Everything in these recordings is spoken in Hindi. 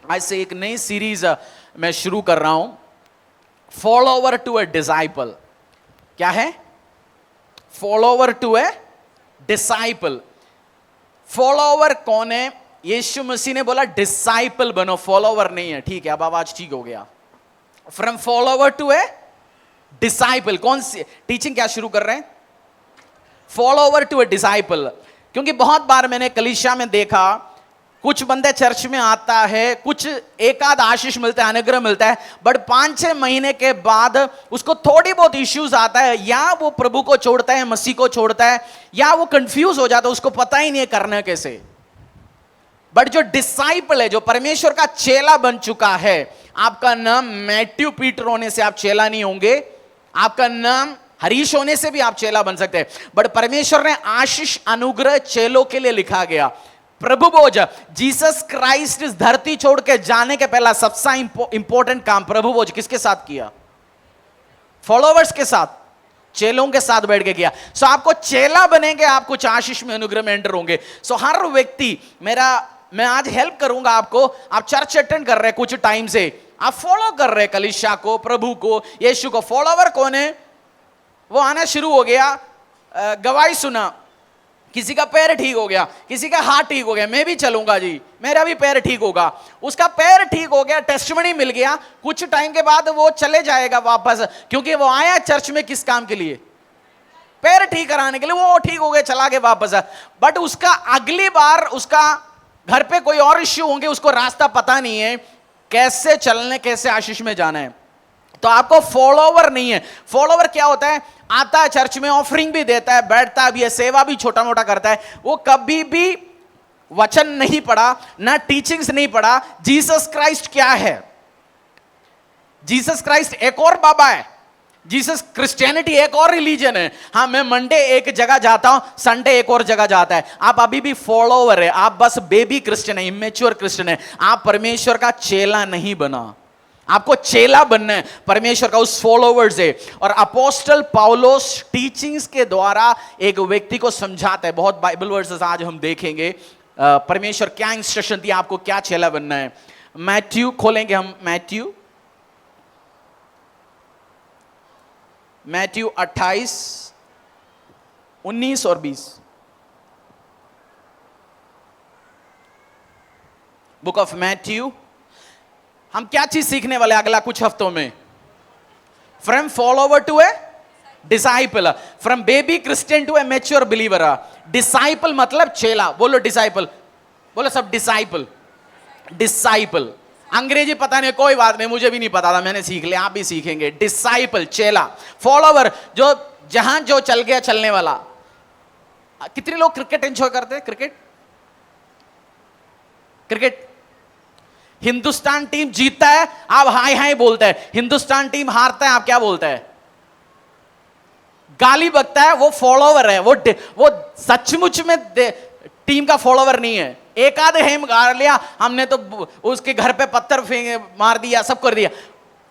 आज से एक नई सीरीज मैं शुरू कर रहा हूं, फॉलोवर टू ए डिसाइपल। क्या है? Follower to a disciple. Follower कौन है? यीशु मसीह ने बोला डिसाइपल बनो, फॉलोवर नहीं है। ठीक है, अब आवाज ठीक हो गया। From follower to a disciple. कौन सी टीचिंग क्या शुरू कर रहे हैं? Follower to a disciple. क्योंकि बहुत बार मैंने कलीसिया में देखा, कुछ बंदे चर्च में आता है, कुछ एक आध आशीष मिलता है, अनुग्रह मिलता है, बट 5-6 महीने के बाद उसको थोड़ी बहुत इश्यूज आता है, या वो प्रभु को छोड़ता है, मसीह को छोड़ता है, या वो कंफ्यूज हो जाता है, उसको पता ही नहीं है करना कैसे। बट जो डिसाइपल है, जो परमेश्वर का चेला बन चुका है, आपका नाम मैथ्यू पीटर होने से आप चेला नहीं होंगे, आपका नाम हरीश होने से भी आप चेला बन सकते हैं, बट परमेश्वर ने आशीष अनुग्रह चेलों के लिए लिखा गया। प्रभु भोज, जीसस क्राइस्ट इस धरती छोड़ के जाने के पहला सबसे इंपॉर्टेंट काम प्रभु भोज किसके साथ किया? फॉलोवर्स के साथ, चेलों के साथ बैठ के किया। सो आपको चेला बनेंगे, आप कुछ आशीष में, अनुग्रह में एंटर होंगे। सो हर व्यक्ति, मैं आज हेल्प करूंगा आपको। आप चर्च अटेंड कर रहे हैं कुछ टाइम से, आप फॉलो कर रहे हैं कलीसिया को, प्रभु को, यीशु को। फॉलोवर कौन है? वो आना शुरू हो गया, गवाही सुना, किसी का पैर ठीक हो गया, किसी का हाथ ठीक हो गया, मैं भी चलूंगा जी, मेरा भी पैर ठीक होगा। उसका पैर ठीक हो गया, टेस्टिमनी मिल गया, कुछ टाइम के बाद वो चले जाएगा वापस, क्योंकि वो आया चर्च में किस काम के लिए? पैर ठीक कराने के लिए। वो ठीक हो गया, चला गया वापस। बट उसका अगली बार उसका घर पे कोई और इश्यू होंगे, उसको रास्ता पता नहीं है, कैसे चलने, कैसे आशीष में जाना है। तो आपको फॉलोवर नहीं है। फॉलोवर क्या होता है? आता है चर्च में, ऑफरिंग भी देता है, बैठता भी है, सेवा भी छोटा मोटा करता है, वो कभी भी वचन नहीं पढ़ा, ना टीचिंग्स नहीं पढ़ा। जीसस क्राइस्ट क्या है? जीसस क्राइस्ट एक और बाबा है। जीसस क्रिश्चियनिटी एक और रिलीजन है। हाँ, मैं मंडे एक जगह जाता हूं, संडे एक और जगह जाता है। आप अभी भी फॉलोवर है, आप बस बेबी क्रिश्चियन है, इमेच्योर क्रिश्चियन है। आप परमेश्वर का चेला नहीं बना, आपको चेला बनना है परमेश्वर का, उस फॉलोवर्स से। और अपोस्टल पौलुस टीचिंग्स के द्वारा एक व्यक्ति को समझाता है। बहुत बाइबल वर्सेस आज हम देखेंगे, परमेश्वर क्या इंस्ट्रक्शन दिया आपको, क्या चेला बनना है। मैथ्यू खोलेंगे हम, मैथ्यू 28, 19 और 20। Book of Matthew. हम क्या चीज सीखने वाले अगला कुछ हफ्तों में? From follower to a disciple, from baby Christian to a mature believer. Disciple मतलब चेला। बोलो डिसाइपल, बोलो सब डिसाइपल। डिसाइपल अंग्रेजी पता नहीं, कोई बात नहीं, मुझे भी नहीं पता था, मैंने सीख लिया, आप भी सीखेंगे। डिसाइपल चेला, फॉलोवर जो जहां जो चल गया चलने वाला। कितने लोग क्रिकेट एंजॉय करते हैं? क्रिकेट हिंदुस्तान टीम जीतता है, आप हाय हाय बोलते हैं। हिंदुस्तान टीम हारता है, आप क्या बोलते हैं? गाली बकता है। वो फॉलोवर है, वो सचमुच में टीम का फॉलोवर नहीं है। एक आधे हेम गाड़ लिया हमने, तो उसके घर पे पत्थर मार दिया, सब कर दिया।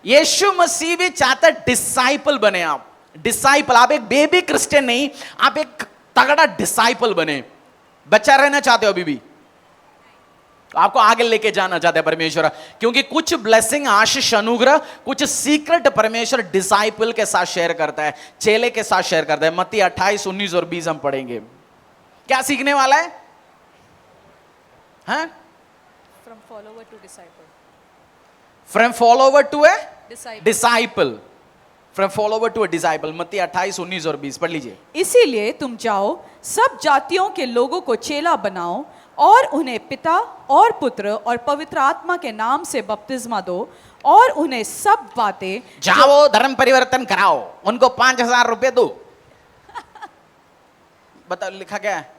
यीशु मसीह भी चाहता है डिसाइपल बने आप। डिसाइपल, आप एक बेबी क्रिश्चियन नहीं, आप एक तगड़ा डिसाइपल बने। बच्चा रहना चाहते हो अभी भी, आपको आगे लेके जाना चाहते हैं परमेश्वर, क्योंकि कुछ ब्लेसिंग, आशीष, अनुग्रह, कुछ सीक्रेट परमेश्वर डिसाइपल के साथ शेयर करता है, चेले के साथ शेयर करता है। मत्ती 28, 19 और 20 हम पढ़ेंगे। क्या सीखने वाला है? हाँ? From follower to disciple. From follower to a disciple. From follower to a disciple. मत्ती 28, 19 और 20 पढ़ लीजिए। इसीलिए तुम जाओ, सब जातियों के लोगों को चेला बनाओ और उन्हें पिता और पुत्र और पवित्र आत्मा के नाम से बपतिस्मा दो, और उन्हें सब बातें, जाओ धर्म परिवर्तन कराओ, उनको 5,000 रुपए दो। बताओ लिखा क्या है?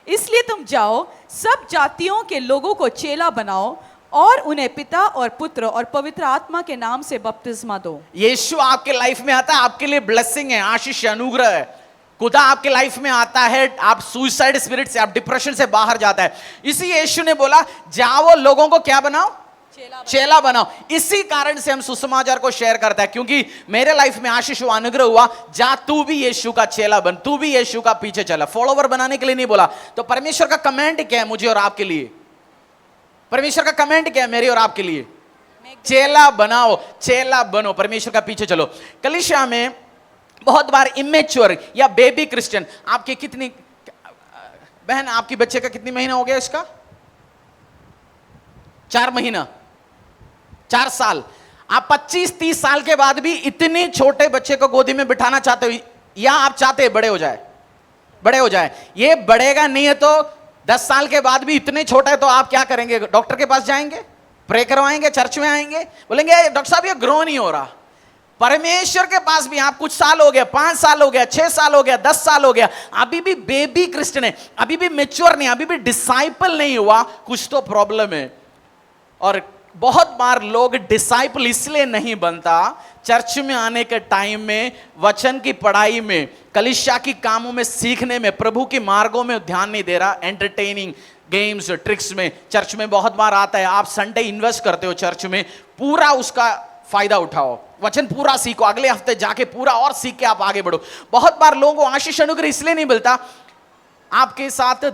इसलिए तुम जाओ, सब जातियों के लोगों को चेला बनाओ और उन्हें पिता और पुत्र और पवित्र आत्मा के नाम से बपतिस्मा दो। यीशु आपके लाइफ में आता है, आपके लिए ब्लेसिंग है, आशीष, अनुग्रह है। खुदा आपके लाइफ में आता है, आप सुसाइड स्पिरिट से, आप डिप्रेशन से बाहर जाता है। इसी यीशु ने बोला जाओ लोगों को क्या बनाओ? चेला बनाओ। इसी कारण से हम सुसमाचार को शेयर करता है, क्योंकि मेरे लाइफ में आशीष हुआ, अनुग्रह हुआ। जा तू भी यीशु का चेला बन, तू भी यीशु का पीछे चला। फॉलोवर बनाने के लिए नहीं बोला। तो परमेश्वर का कमांड क्या है मुझे और आपके लिए? परमेश्वर का कमेंट क्या है मेरे और आपके लिए? चेला बनाओ, चेला बनो, परमेश्वर का पीछे चलो। कलीसिया में बहुत बार इमेच्योर या बेबी क्रिश्चियन, आपके कितनी बहन, आपकी बच्चे का कितनी महीना हो गया इसका? 4 महीना, 4 साल। आप 25-30 साल के बाद भी इतने छोटे बच्चे को गोदी में बिठाना चाहते हो, या आप चाहते हैं बड़े हो जाए? बड़े हो जाए। ये बढ़ेगा नहीं है तो 10 साल के बाद भी इतने छोटा है तो आप क्या करेंगे? डॉक्टर के पास जाएंगे, प्रे करवाएंगे, चर्च में आएंगे, बोलेंगे डॉक्टर साहब ये ग्रो नहीं हो रहा। परमेश्वर के पास भी आप कुछ साल हो गया, 5 साल हो गया, 6 साल हो गया, 10 साल हो गया, अभी भी बेबी क्रिश्चियन है, अभी भी मैच्योर नहीं, अभी भी डिसाइपल नहीं हुआ, कुछ तो प्रॉब्लम है। और बहुत बार लोग डिसाइपल इसलिए नहीं बनता, चर्च में आने के टाइम में, वचन की पढ़ाई में, कलीसिया की कामों में, सीखने में, प्रभु के मार्गों में ध्यान नहीं दे रहा। एंटरटेनिंग, गेम्स, ट्रिक्स में चर्च में बहुत बार आता है। आप संडे इन्वेस्ट करते हो चर्च में, पूरा उसका फायदा उठाओ, वचन पूरा सीखो, अगले हफ्ते जाके पूरा और सीख के आप आगे बढ़ो। बहुत बार लोगों को आशीष अनुग्रह इसलिए नहीं मिलता, आपके साथ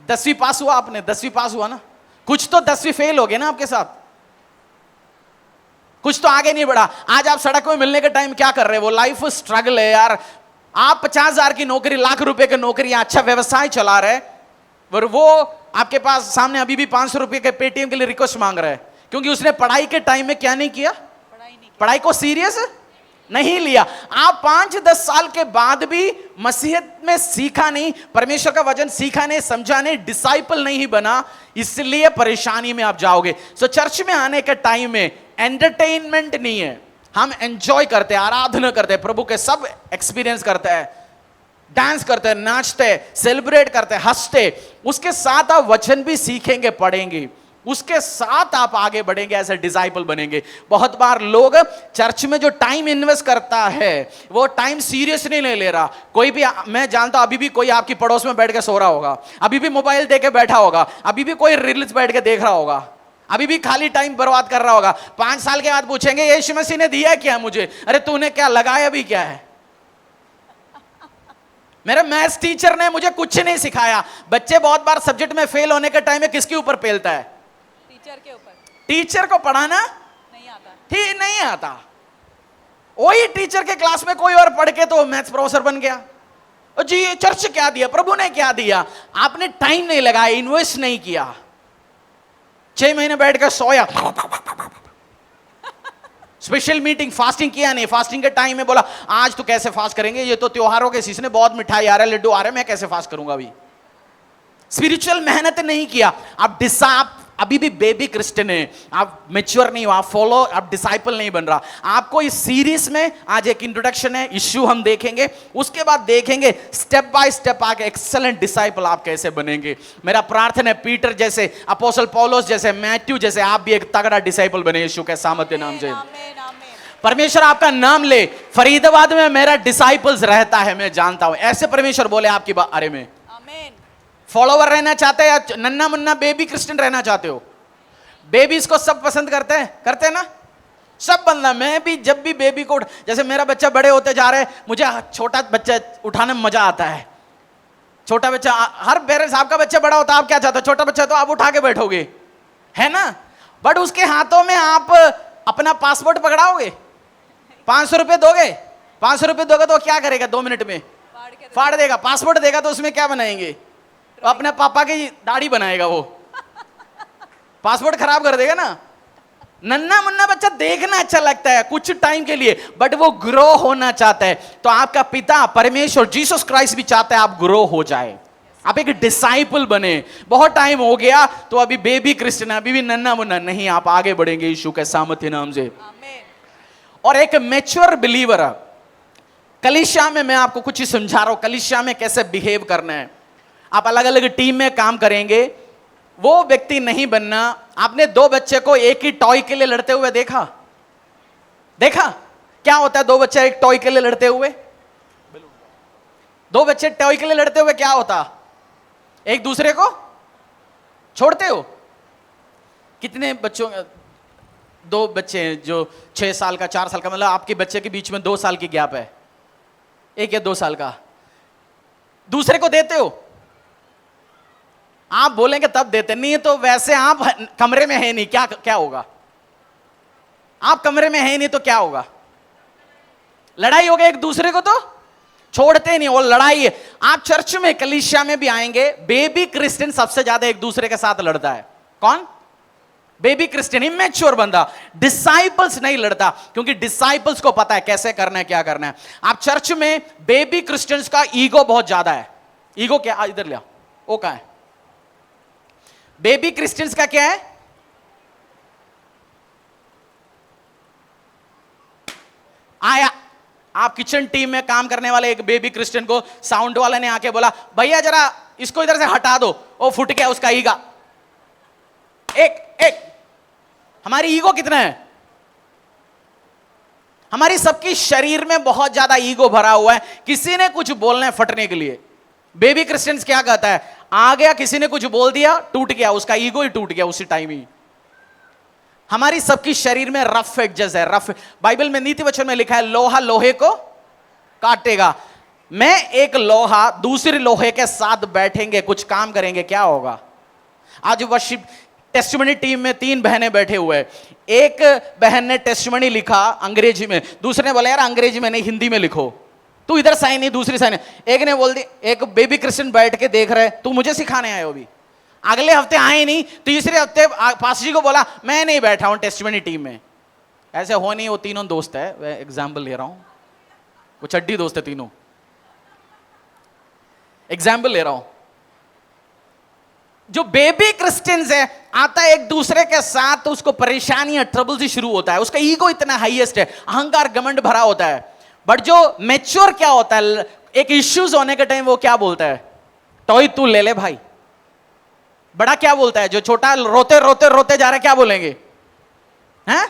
10वीं पास हुआ, आपने 10वीं पास हुआ ना, कुछ तो 10वीं फेल हो गए ना आपके साथ, कुछ तो आगे नहीं बढ़ा। आज आप सड़क में मिलने के टाइम क्या कर रहे हैं? वो लाइफ स्ट्रगल है यार। आप 50,000 की नौकरी, लाख रुपए की नौकरी, अच्छा व्यवसाय चला रहे, और वो आपके पास सामने अभी भी 500 रुपए के पेटीएम के लिए रिक्वेस्ट मांग रहा है, क्योंकि उसने पढ़ाई के टाइम में क्या नहीं किया? पढ़ाई को सीरियस नहीं लिया। आप 5-10 साल के बाद भी मसीहत में सीखा नहीं, परमेश्वर का वचन सीखा नहीं, समझा नहीं, डिसाइपल नहीं बना, इसलिए परेशानी में आप जाओगे। सो चर्च में आने के टाइम में एंटरटेनमेंट नहीं है, हम एंजॉय करते हैं, आराधना करते हैं, प्रभु के सब एक्सपीरियंस करते हैं, डांस करते हैं, नाचते हैं, सेलिब्रेट करते हैं, हंसते। उसके साथ आप वचन भी सीखेंगे, पढ़ेंगे, उसके साथ आप आगे बढ़ेंगे, ऐसे डिसाइपल बनेंगे। बहुत बार लोग चर्च में जो टाइम इन्वेस्ट करता है वो टाइम सीरियस नहीं ले रहा। कोई भी, मैं जानता हूं अभी भी कोई आपकी पड़ोस में बैठ के सो रहा होगा, अभी भी मोबाइल देके बैठा होगा, अभी भी कोई रील्स बैठ के देख रहा होगा, अभी भी खाली टाइम बर्बाद कर रहा होगा। 5 साल के बाद पूछेंगे यीशु मसीह ने दिया क्या मुझे? अरे तूने क्या लगाया भी क्या है? मेरे मैथ्स टीचर ने मुझे कुछ नहीं सिखाया। बच्चे बहुत बार सब्जेक्ट में फेल होने के टाइम में किसके ऊपर पेलता है? टीचर के ऊपर। टीचर को पढ़ाना नहीं आता, ठीक नहीं आता। वही टीचर के क्लास में कोई और पढ़ के तो मैथ्स प्रोफेसर बन गया। जी चर्च क्या दिया, प्रभु ने क्या दिया? आपने टाइम नहीं लगाया, इन्वेस्ट नहीं किया, 6 महीने बैठ कर सोया, स्पेशल मीटिंग, फास्टिंग किया नहीं, फास्टिंग के टाइम में बोला आज तो कैसे फास्ट करेंगे, ये तो त्योहारों के सीजन, बहुत मिठाई आ रहा है, लड्डू आ रहे हैं, मैं कैसे फास्ट करूंगा? अभी स्पिरिचुअल मेहनत नहीं किया। आप अभी भी बेबी क्रिश्चियन है, आप मैच्योर नहीं हो, आप फॉलो, आप डिसाइपल नहीं बन रहा। आपको इस सीरीज में आज एक इंट्रोडक्शन है, इश्यू हम देखेंगे, उसके बाद देखेंगे स्टेप बाय स्टेप आके एक्सेलेंट डिसाइपल आप कैसे बनेंगे। मेरा प्रार्थना है पीटर जैसे, अपोस्टल पौलुस जैसे, मैथ्यू जैसे आप भी एक तगड़ा डिसाइपल बने यीशु के सामर्थ्य नाम से। परमेश्वर आपका नाम ले। फरीदाबाद में मेरा डिसाइपल्स रहता है, मैं जानता हूं, ऐसे परमेश्वर बोले आपके बारे में। फॉलोवर रहना चाहते हैं या नन्ना मुन्ना बेबी क्रिश्चियन रहना चाहते हो? बेबीज को सब पसंद करते हैं ना, सब बंदा। मैं भी जब भी बेबी को, जैसे मेरा बच्चा बड़े होते जा रहे हैं, मुझे छोटा बच्चा उठाने में मजा आता है। छोटा बच्चा, हर पेरेंट्स, आपका बच्चा बड़ा होता है आप क्या चाहते हो? छोटा बच्चा तो आप उठा के बैठोगे, है ना, बट उसके हाथों में आप अपना पासपोर्ट पकड़ाओगे, 500 रुपये दोगे, 500 रुपये दोगे तो क्या करेगा? 2 मिनट में फाड़ देगा। पासपोर्ट देगा तो उसमें क्या बनाएंगे? अपने पापा की दाढ़ी बनाएगा वो, पासपोर्ट खराब कर देगा ना। नन्ना मुन्ना बच्चा देखना अच्छा लगता है कुछ टाइम के लिए, बट वो ग्रो होना चाहता है। तो आपका पिता परमेश्वर जीसस क्राइस्ट भी चाहता है आप ग्रो हो जाए, आप एक डिसाइपल बने। बहुत टाइम हो गया तो अभी बेबी क्रिश्चियन, अभी भी नन्ना मुन्ना नहीं, आप आगे बढ़ेंगे यीशु के सामर्थ्य नाम से। और एक मैच्योर बिलीवर, कलीसिया में मैं आपको कुछ ही समझा रहा हूं, कलीसिया में कैसे बिहेव करना है। आप अलग अलग टीम में काम करेंगे, वो व्यक्ति नहीं बनना। आपने 2 बच्चे को एक ही टॉय के लिए लड़ते हुए देखा क्या होता है? 2 बच्चे एक टॉय के लिए लड़ते हुए, 2 बच्चे टॉय के लिए लड़ते हुए क्या होता? एक दूसरे को छोड़ते हो। कितने बच्चों, 2 बच्चे हैं जो 6 साल का, 4 साल का, मतलब आपके बच्चे के बीच में 2 साल की गैप है, 1 या 2 साल का, दूसरे को देते हो? आप बोलेंगे तब देते, नहीं तो वैसे आप कमरे में है नहीं, क्या क्या होगा? आप कमरे में है नहीं तो क्या होगा? लड़ाई होगी एक दूसरे को, तो छोड़ते नहीं, वो लड़ाई है। आप चर्च में कलीसिया में भी आएंगे, बेबी क्रिश्चियन सबसे ज्यादा एक दूसरे के साथ लड़ता है। कौन? बेबी क्रिश्चियन, इमेच्योर बंदा। डिसाइपल्स नहीं लड़ता, क्योंकि डिसाइपल्स को पता है कैसे करना है, क्या करना है। आप चर्च में बेबी क्रिश्चियंस का ईगो बहुत ज्यादा है। ईगो क्या? इधर लिया, वो कहां है? बेबी क्रिश्चियंस का क्या है? आया, आप किचन टीम में काम करने वाले एक बेबी क्रिश्चियन को साउंड वाले ने आके बोला, भैया जरा इसको इधर से हटा दो, वो फुट गया उसका ईगा। एक एक हमारी ईगो कितना है? हमारी सबकी शरीर में बहुत ज्यादा ईगो भरा हुआ है, किसी ने कुछ बोलना है फटने के लिए। बेबी क्रिश्चियंस क्या कहता है? आ गया, किसी ने कुछ बोल दिया, टूट गया, उसका ईगो ही टूट गया उसी टाइम ही। हमारी सबकी शरीर में रफ एडजस्ट है, रफ। बाइबल में नीति वचन में लिखा है, लोहा लोहे को काटेगा। मैं एक लोहा दूसरे लोहे के साथ बैठेंगे, कुछ काम करेंगे, क्या होगा? आज वर्शिप टेस्टिमनी टीम में 3 बहनें बैठे हुए हैं। एक बहन ने टेस्टिमनी लिखा अंग्रेजी में, दूसरे ने बोला यार अंग्रेजी में नहीं हिंदी में लिखो, तू इधर साइन नहीं, दूसरी साइन। एक ने बोल दी, एक बेबी क्रिश्चियन बैठ के देख रहे, तू मुझे सिखाने आए हो भी। अगले हफ्ते आए नहीं, तीसरे हफ्ते पास्टर जी को बोला मैं नहीं बैठा हूं टेस्टिमनी टीम में। ऐसे हो नहीं, वो तीनों दोस्त है, मैं एग्जाम्पल ले रहा हूं, वो चड्डी दोस्त है तीनों, एग्जाम्पल ले रहा हूं। जो बेबी क्रिश्चियंस है, आता है एक दूसरे के साथ तो उसको परेशानियां, ट्रबल से शुरू होता है। उसका ईगो इतना हाईएस्ट है, अहंकार घमंड भरा होता है। बट जो मैच्योर क्या होता है, एक इश्यूज होने के टाइम वो क्या बोलता है? टॉय तू ले ले भाई। बड़ा क्या बोलता है? जो छोटा रोते रोते रोते जा रहा है, क्या बोलेंगे? हैं?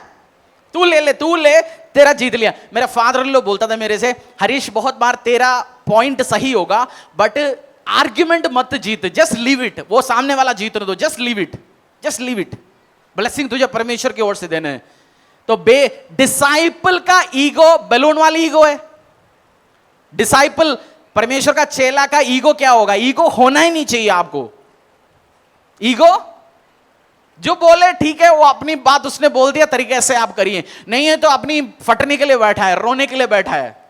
तू ले ले, तू ले, तेरा जीत लिया। मेरा फादर इन लॉ बोलता था मेरे से, हरीश बहुत बार तेरा पॉइंट सही होगा बट आर्ग्यूमेंट मत जीत, जस्ट लीव इट। वो सामने वाला जीतने दो, just leave it, just leave it. Blessing तुझे परमेश्वर की ओर से देने हैं। तो डिसाइपल का ईगो बैलून वाली ईगो है। डिसाइपल, परमेश्वर का चेला का ईगो क्या होगा? ईगो होना ही नहीं चाहिए आपको। ईगो जो बोले ठीक है, वो अपनी बात उसने बोल दिया, तरीके से आप करिए, नहीं है तो अपनी फटने के लिए बैठा है, रोने के लिए बैठा है।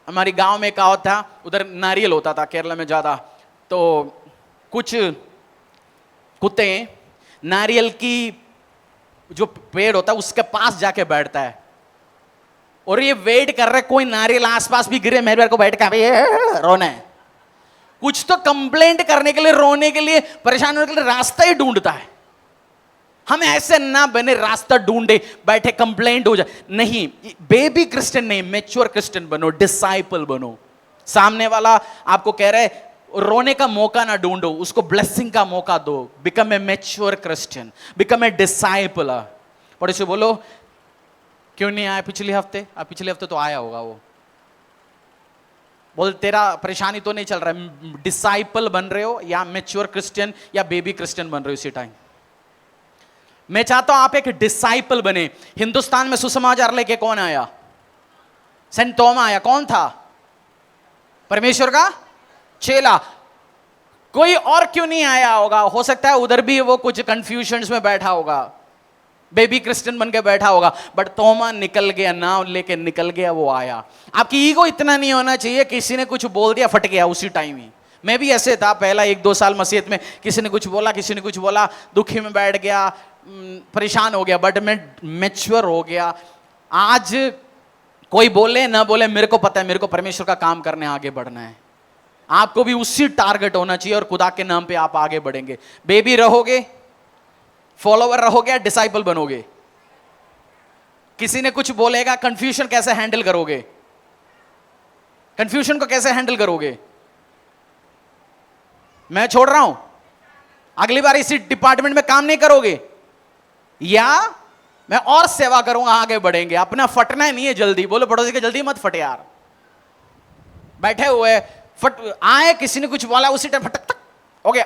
हमारी गांव में कहावत था, उधर नारियल होता था केरला में ज्यादा, तो कुछ कुत्ते नारियल की जो पेड़ होता है उसके पास जाके बैठता है और ये वेट कर रहे कोई नारियल आसपास भी गिरे, मेरे को बैठ के रोना है। कुछ तो कंप्लेंट करने के लिए, रोने के लिए, परेशान होने के लिए रास्ता ही ढूंढता है। हम ऐसे ना बने रास्ता ढूंढे बैठे कंप्लेंट हो जाए, नहीं। बेबी क्रिश्चियन नहीं, मैच्योर क्रिश्चियन बनो, डिसाइपल बनो। सामने वाला आपको कह रहे रोने का मौका ना ढूंढो, उसको ब्लेसिंग का मौका दो। Become a mature Christian, become a disciple. और इसे बोलो क्यों नहीं आया पिछले हफ्ते? पिछले हफ्ते तो आया होगा वो। बोल तेरा परेशानी तो नहीं चल रहा है, डिसाइपल बन रहे हो या मैच्योर क्रिश्चियन या बेबी क्रिश्चियन बन रहे हो इसी टाइम। मैं चाहता हूं आप एक डिसाइपल बने। हिंदुस्तान में सुसमाचार लेके कौन आया? सेंट थॉमस आया। कौन था? परमेश्वर का चेला। कोई और क्यों नहीं आया होगा? हो सकता है उधर भी वो कुछ कंफ्यूजन में बैठा होगा, बेबी क्रिश्चियन बन के बैठा होगा, बट तोमा निकल गया, नाव लेके निकल गया, वो आया। आपकी ईगो इतना नहीं होना चाहिए, किसी ने कुछ बोल दिया फट गया उसी टाइम ही। मैं भी ऐसे था पहला 1-2 साल मसीहत में, किसी ने कुछ बोला, किसी ने कुछ बोला, दुखी में बैठ गया, परेशान हो गया। बट मैं मैच्योर हो गया। आज कोई बोले ना बोले, मेरे को पता है मेरे को परमेश्वर का काम करने आगे बढ़ना है। आपको भी उसी टारगेट होना चाहिए और खुदा के नाम पे आप आगे बढ़ेंगे। बेबी रहोगे, फॉलोवर रहोगे, डिसाइपल बनोगे। किसी ने कुछ बोलेगा, कंफ्यूजन कैसे हैंडल करोगे? कंफ्यूजन को कैसे हैंडल करोगे? मैं छोड़ रहा हूं, अगली बार इसी डिपार्टमेंट में काम नहीं करोगे, या मैं और सेवा करूंगा, आगे बढ़ेंगे। अपना फटना नहीं है जल्दी। बोलो पड़ोसी के जल्दी मत फटे यार। बैठे हुए फट आए, किसी ने कुछ बोला उसी टाइम फटक हो गया।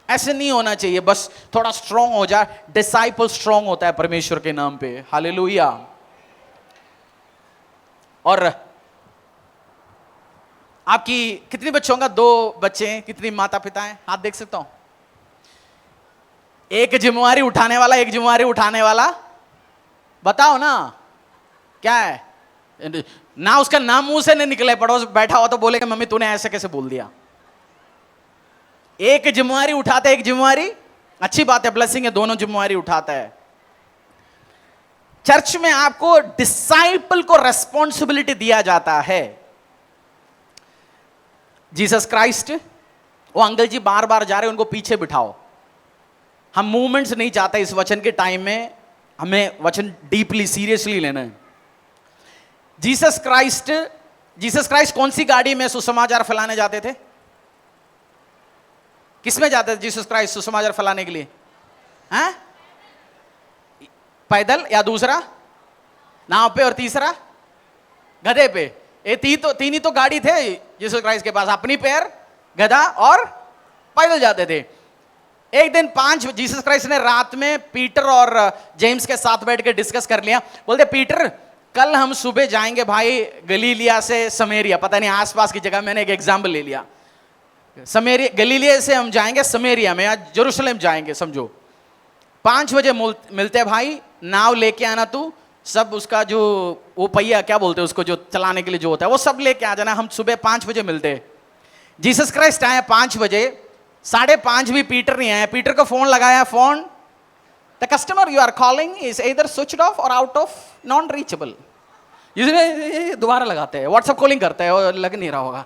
ऐसे नहीं होना चाहिए। बस थोड़ा स्ट्रांग हो जाए। डिसाइपल स्ट्रांग होता है परमेश्वर के नाम पे। हालेलुया। और आपकी कितनी बच्चों का? 2 बच्चे हैं। कितनी माता पिता हैं? हाथ देख सकता हूं। एक जिम्मेवारी उठाने वाला, एक जिम्मेवारी उठाने वाला। बताओ ना क्या है ना। उसका नाम मुंह से नहीं निकले, पड़ोस बैठा हुआ तो बोले कि मम्मी तूने ऐसे कैसे बोल दिया। एक जिम्मेवारी उठाता है, एक जिम्मेवारी, अच्छी बात है, ब्लेसिंग है, दोनों जिम्मेवारी उठाता है। चर्च में आपको डिसाइपल को रेस्पॉन्सिबिलिटी दिया जाता है। जीसस क्राइस्ट, वो अंकल जी बार बार जा रहे हैं, उनको पीछे बिठाओ। हम मूवमेंट्स नहीं चाहते इस वचन के टाइम में, हमें वचन डीपली सीरियसली लेना है। जीसस क्राइस्ट कौन सी गाड़ी में सुसमाचार फैलाने जाते थे? किसमें जाते थे जीसस क्राइस्ट सुसमाचार फैलाने के लिए? हैं? पैदल या दूसरा नाव पे और तीसरा गधे पे। ये तीन ही तो गाड़ी थे जीसस क्राइस्ट के पास, अपनी पैर, गधा और पैदल जाते थे। एक दिन जीसस क्राइस्ट ने रात में पीटर और जेम्स के साथ बैठ के डिस्कस कर लिया। बोलते पीटर कल हम सुबह जाएंगे भाई गलीलिया से समेरिया, पता नहीं आसपास की जगह, मैंने एक एग्जाम्पल ले लिया। गलीलिया से हम जाएंगे समेरिया में, आज जेरूशलेम जाएंगे समझो। 5 बजे मिलते भाई, नाव लेके आना तू, सब उसका जो वो पहिया क्या बोलते हैं उसको, जो चलाने के लिए जो होता है वो सब लेके आ जाना। हम सुबह 5 बजे मिलते। जीसस क्राइस्ट आए 5 बजे, 5:30 भी पीटर नहीं आया। पीटर को फोन लगाया, phone the customer you are calling is इधर स्विच्ड ऑफ और आउट ऑफ नॉन रीचेबल। दोबारा लगाते हैं, व्हाट्सएप कॉलिंग करते हैं, और लग नहीं रहा होगा।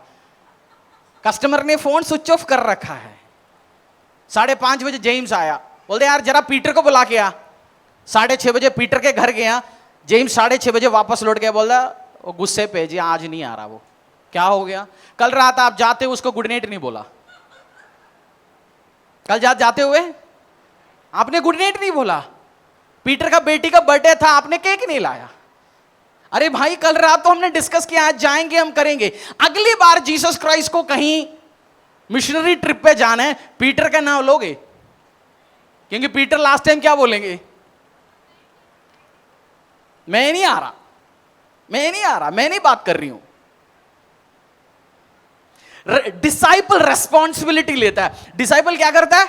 कस्टमर ने फोन स्विच ऑफ कर रखा है। 5:30 बजे जेम्स आया, बोलते यार जरा पीटर को बुला के आ। 6:30 बजे पीटर के घर गया, जेम्स 6:30 बजे वापस लौट गया। बोला वो गुस्से पे, जी आज नहीं आ रहा। वो क्या हो गया? कल रात आप जाते हुए उसको गुड नाइट नहीं बोला। कल जाते हुए आपने गुड नाइट नहीं बोला। पीटर का बेटी का बर्थडे था, आपने केक नहीं लाया। अरे भाई कल रात तो हमने डिस्कस किया, आज जाएंगे हम करेंगे। अगली बार जीसस क्राइस्ट को कहीं मिशनरी ट्रिप पे जाना है, पीटर का नाम लोगे? क्योंकि पीटर लास्ट टाइम क्या बोलेंगे? मैं नहीं आ रहा, मैं नहीं बात कर रही हूं। डिसाइपल रेस्पॉन्सिबिलिटी लेता है। डिसाइपल क्या करता है?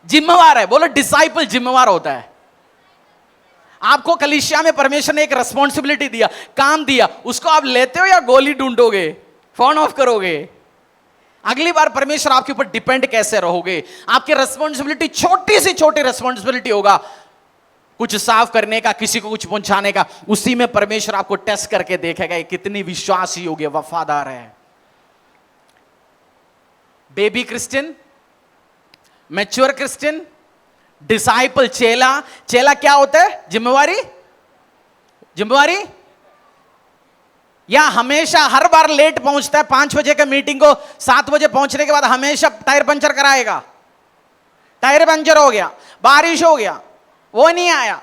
जिम्मेवार है। बोलो डिसाइपल जिम्मेवार होता है। आपको कलीसिया में परमेश्वर ने एक रेस्पॉन्सिबिलिटी दिया, काम दिया, उसको आप लेते हो या गोली ढूंढोगे, फोन ऑफ करोगे? अगली बार परमेश्वर आपके ऊपर डिपेंड कैसे रहोगे? आपकी रेस्पॉन्सिबिलिटी छोटी से छोटी रेस्पॉन्सिबिलिटी होगा, कुछ साफ करने का, किसी को कुछ पहुंचाने का, उसी में परमेश्वर आपको टेस्ट करके देखेगा कितनी विश्वासी होगी, वफादार है। Baby Christian, mature Christian, disciple, चेला क्या होता है? जिम्मेवारी या हमेशा हर बार लेट पहुंचता है। 5 बजे का मीटिंग को 7 बजे पहुंचने के बाद हमेशा टायर पंचर कराएगा। टायर पंचर हो गया, बारिश हो गया, वो नहीं आया,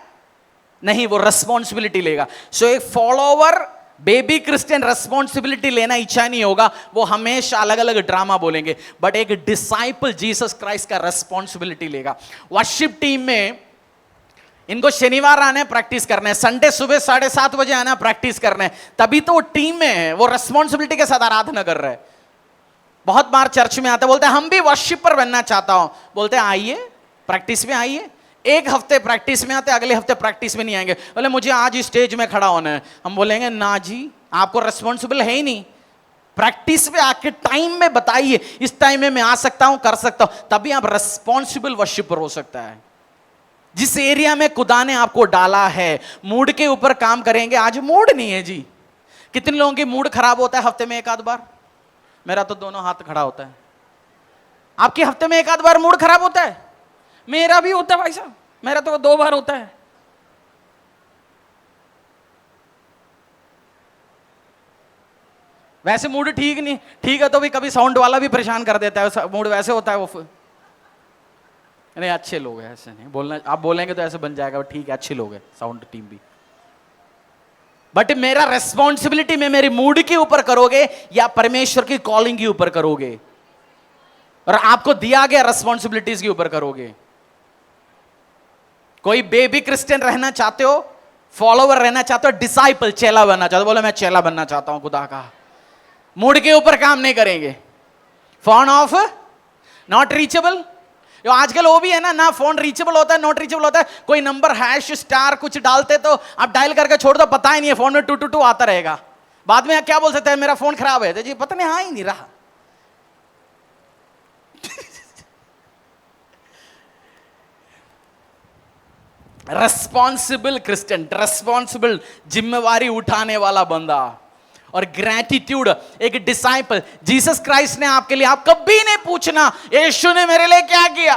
नहीं, वो रेस्पॉन्सिबिलिटी लेगा। सो एक फॉलोवर बेबी क्रिश्चियन रेस्पॉन्सिबिलिटी लेना इच्छा नहीं होगा, वो हमेशा अलग अलग ड्रामा बोलेंगे। बट एक डिसाइपल जीसस क्राइस्ट का रेस्पॉन्सिबिलिटी लेगा। वर्शिप टीम में इनको शनिवार आना है, प्रैक्टिस करना है, संडे सुबह 7:30 बजे आना प्रैक्टिस करना है, तभी तो वो टीम में है, वो रेस्पॉन्सिबिलिटी के साथ आराधना कर रहे हैं। बहुत बार चर्च में आते बोलते हैं हम भी वर्शिपर बनना चाहता हूं। बोलते हैं आइए प्रैक्टिस में आइए। एक हफ्ते प्रैक्टिस में आते, अगले हफ्ते प्रैक्टिस में नहीं आएंगे। बोले मुझे आज स्टेज में खड़ा होना है। हम बोलेंगे ना जी, आपको रेस्पॉन्सिबल है ही नहीं। प्रैक्टिस में आके टाइम में बताइए, इस टाइम में मैं आ सकता हूं, कर सकता हूं, तभी आप रेस्पॉन्सिबल वर्शिपर हो सकता है। जिस एरिया में खुदा ने आपको डाला है, मूड के ऊपर काम करेंगे। आज मूड नहीं है जी। कितने लोगों की मूड खराब होता है हफ्ते में एक आध बार? मेरा तो दोनों हाथ खड़ा होता है। आपके हफ्ते में एक आध बार मूड खराब होता है? मेरा भी होता है भाई साहब, मेरा तो 2 बार होता है। वैसे मूड ठीक नहीं, ठीक है तो भी कभी साउंड वाला भी परेशान कर देता है। मूड वैसे होता है वो, नहीं अच्छे लोग हैं, ऐसे नहीं बोलना। आप बोलेंगे तो ऐसे बन जाएगा, ठीक है अच्छे लोग हैं साउंड टीम भी। बट मेरा रेस्पॉन्सिबिलिटी में मेरी मूड के ऊपर करोगे या परमेश्वर की कॉलिंग के ऊपर करोगे? और आपको दिया गया रेस्पॉन्सिबिलिटीज के ऊपर करोगे। कोई बेबी क्रिश्चियन रहना चाहते हो, फॉलोवर रहना चाहते हो, डिसाइपल चेला बनना चाहते हो? बोलो मैं चेला बनना चाहता हूं खुदा का। मूड के ऊपर काम नहीं करेंगे। Phone of, not reachable. जो आजकल वो भी है ना फोन रीचेबल होता है, नॉट रीचेबल होता है। कोई नंबर हैश स्टार कुछ डालते तो आप डायल करके छोड़ दो, पता ही नहीं है, फोन में 222 आता रहेगा। बाद में क्या बोल सकते हैं, मेरा फोन खराब है, तो जी पता नहीं, हाँ ही नहीं रहा। रेस्पॉन्सिबल क्रिश्चियन, रेस्पॉन्सिबल, जिम्मेवारी उठाने वाला बंदा। और ग्रैटिट्यूड, एक डिसाइपल। जीसस क्राइस्ट ने आपके लिए, आप कभी नहीं पूछना यीशु ने मेरे लिए क्या किया।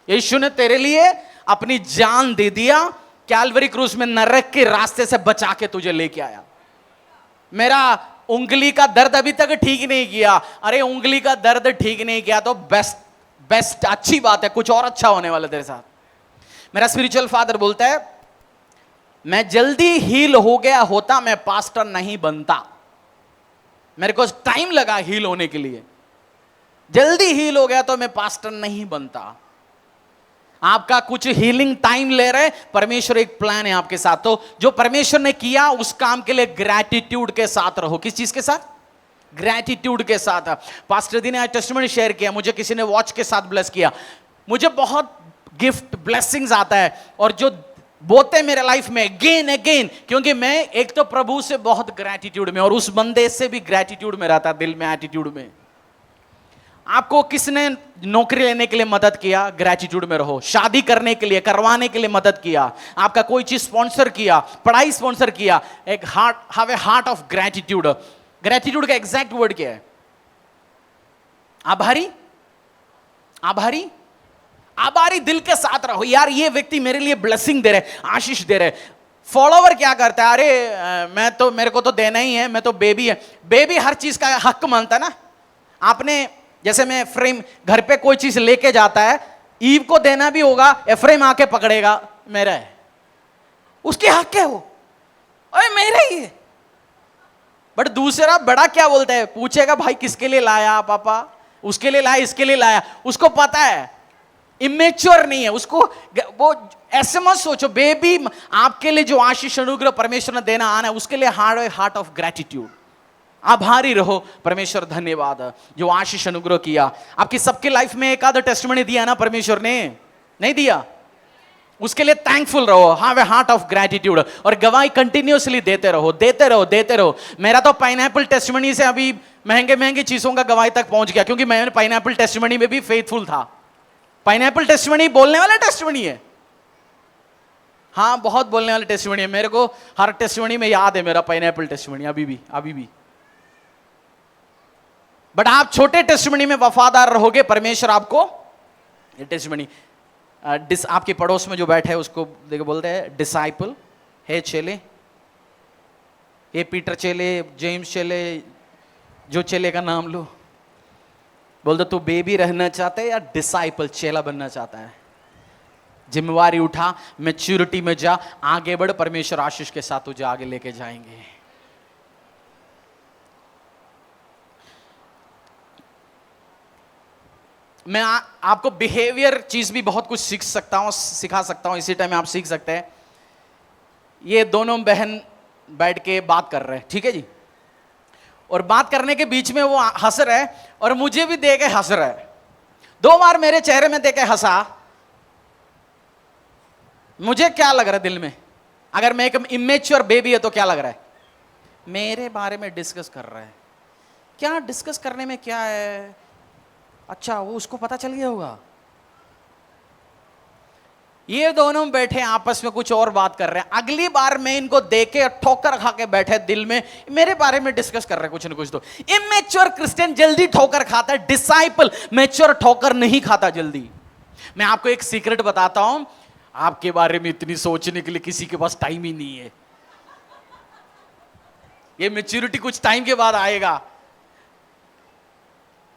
यीशु ने तेरे लिए अपनी जान दे दिया, कैलवरी क्रूस में नरक के रास्ते से बचा के तुझे लेके आया। मेरा उंगली का दर्द अभी तक ठीक नहीं किया, अरे उंगली का दर्द ठीक नहीं किया तो बेस्ट अच्छी बात है, कुछ और अच्छा होने वाला तेरे साथ। मेरा स्पिरिचुअल फादर बोलता है, मैं जल्दी हील हो गया होता मैं पास्टर नहीं बनता। मेरे को टाइम लगा हील होने के लिए, जल्दी हील हो गया तो मैं पास्टर नहीं बनता। आपका कुछ हीलिंग टाइम ले रहे, परमेश्वर एक प्लान है आपके साथ। तो जो परमेश्वर ने किया उस काम के लिए ग्रैटिट्यूड के साथ रहो। किस चीज के साथ? ग्रैटिट्यूड के साथ। पास्टर दी ने आज टेस्टिमनी शेयर किया, मुझे किसी ने वॉच के साथ ब्लेस किया। मुझे बहुत गिफ्ट ब्लेसिंग्स आता है और जो बोते मेरे लाइफ में अगेन अगेन, क्योंकि मैं एक तो प्रभु से बहुत ग्रैटिट्यूड में और उस बंदे से भी ग्रैटिट्यूड में रहता, दिल में, एटीट्यूड में। आपको किसने नौकरी लेने के लिए मदद किया, ग्रैटिट्यूड में रहो। शादी करने के लिए, करवाने के लिए मदद किया, आपका कोई चीज स्पॉन्सर किया, पढ़ाई स्पॉन्सर किया, एक have a heart of gratitude. Gratitude का एग्जैक्ट वर्ड क्या है? आभारी। आभारी, आभारी दिल के साथ रहो। यार ये व्यक्ति मेरे लिए ब्लेसिंग दे रहे, आशीष दे रहे। फॉलोवर क्या करता है, अरे मैं तो, मेरे को तो देना ही है, मैं तो बेबी है। बेबी हर चीज का हक मानता है ना। आपने, जैसे मैं फ्रेम घर पे कोई चीज लेके जाता है, ईव को देना भी होगा, एफ्रेम आके पकड़ेगा, मेरा है, उसके हक है वो, अरे मेरा ही है। बट दूसरा बड़ा क्या बोलता है, पूछेगा भाई किसके लिए लाया पापा, उसके लिए लाया, इसके लिए लाया। उसको पता है, इमेच्योर नहीं है उसको। वो ऐसे मत सोचो, बेबी आपके लिए जो आशीष अनुग्रह परमेश्वर ने देना आना है, उसके लिए हार्ट ऑफ ग्रैटिट्यूड। आभारी रहो, परमेश्वर धन्यवाद जो आशीष अनुग्रह किया। आपकी सबके लाइफ में एक आधा टेस्टिमनी दिया ना परमेश्वर ने, नहीं दिया, उसके लिए थैंकफुल रहो। Have a heart of gratitude और गवाही कंटिन्यूअसली देते रहो, देते रहो, देते रहो। मेरा तो पाइनएप्पल टेस्टिमनी से अभी महंगे महंगे चीजों का गवाही तक पहुंच गया, क्योंकि मैं पाइनएप्पल टेस्टिमनी में भी फेथफुल था। पाइनएप्पल टेस्टिमनी बोलने वाला टेस्टिमनी है, हाँ बहुत बोलने वाला टेस्टिमनी है। मेरे को हर टेस्टिमनी में याद है मेरा पाइनएप्पल टेस्टिमनी, अभी भी। बट आप छोटे टेस्टिमनी में वफादार रहोगे, परमेश्वर आपको ये टेस्टिमनी। आपके पड़ोस में जो बैठे है उसको देखो, बोलते हैं डिसाइपल है, चेले। ये पीटर चेले, जेम्स चेले, जो चेले का नाम लो, बोल दो तू बेबी रहना चाहता है या डिसाइपल, चेला बनना चाहता है। जिम्मेवारी उठा, मैच्योरिटी में जा, आगे बढ़, परमेश्वर आशीष के साथ तुझे आगे लेके जाएंगे। मैं आपको बिहेवियर चीज भी बहुत कुछ सिखा सकता हूं, इसी टाइम आप सीख सकते हैं। ये दोनों बहन बैठ के बात कर रहे हैं, ठीक है जी, और बात करने के बीच में वो हंस रहे और मुझे भी देख के हंस रहे। 2 बार मेरे चेहरे में देख के हंसा। मुझे क्या लग रहा है दिल में, अगर मैं एक इमेच्योर बेबी है तो क्या लग रहा है, मेरे बारे में डिस्कस कर रहा है। क्या डिस्कस करने में क्या है, अच्छा वो उसको पता चल गया होगा। ये दोनों बैठे आपस में कुछ और बात कर रहे हैं। अगली बार मैं इनको देख के ठोकर खा के बैठे दिल में, मेरे बारे में डिस्कस कर रहे हैं कुछ ना कुछ। तो इमेच्योर क्रिश्चियन जल्दी ठोकर खाता है, डिसाइपल मैच्योर ठोकर नहीं खाता जल्दी। मैं आपको एक सीक्रेट बताता हूं, आपके बारे में इतनी सोचने के लिए किसी के पास टाइम ही नहीं है। ये मैच्योरिटी कुछ टाइम के बाद आएगा।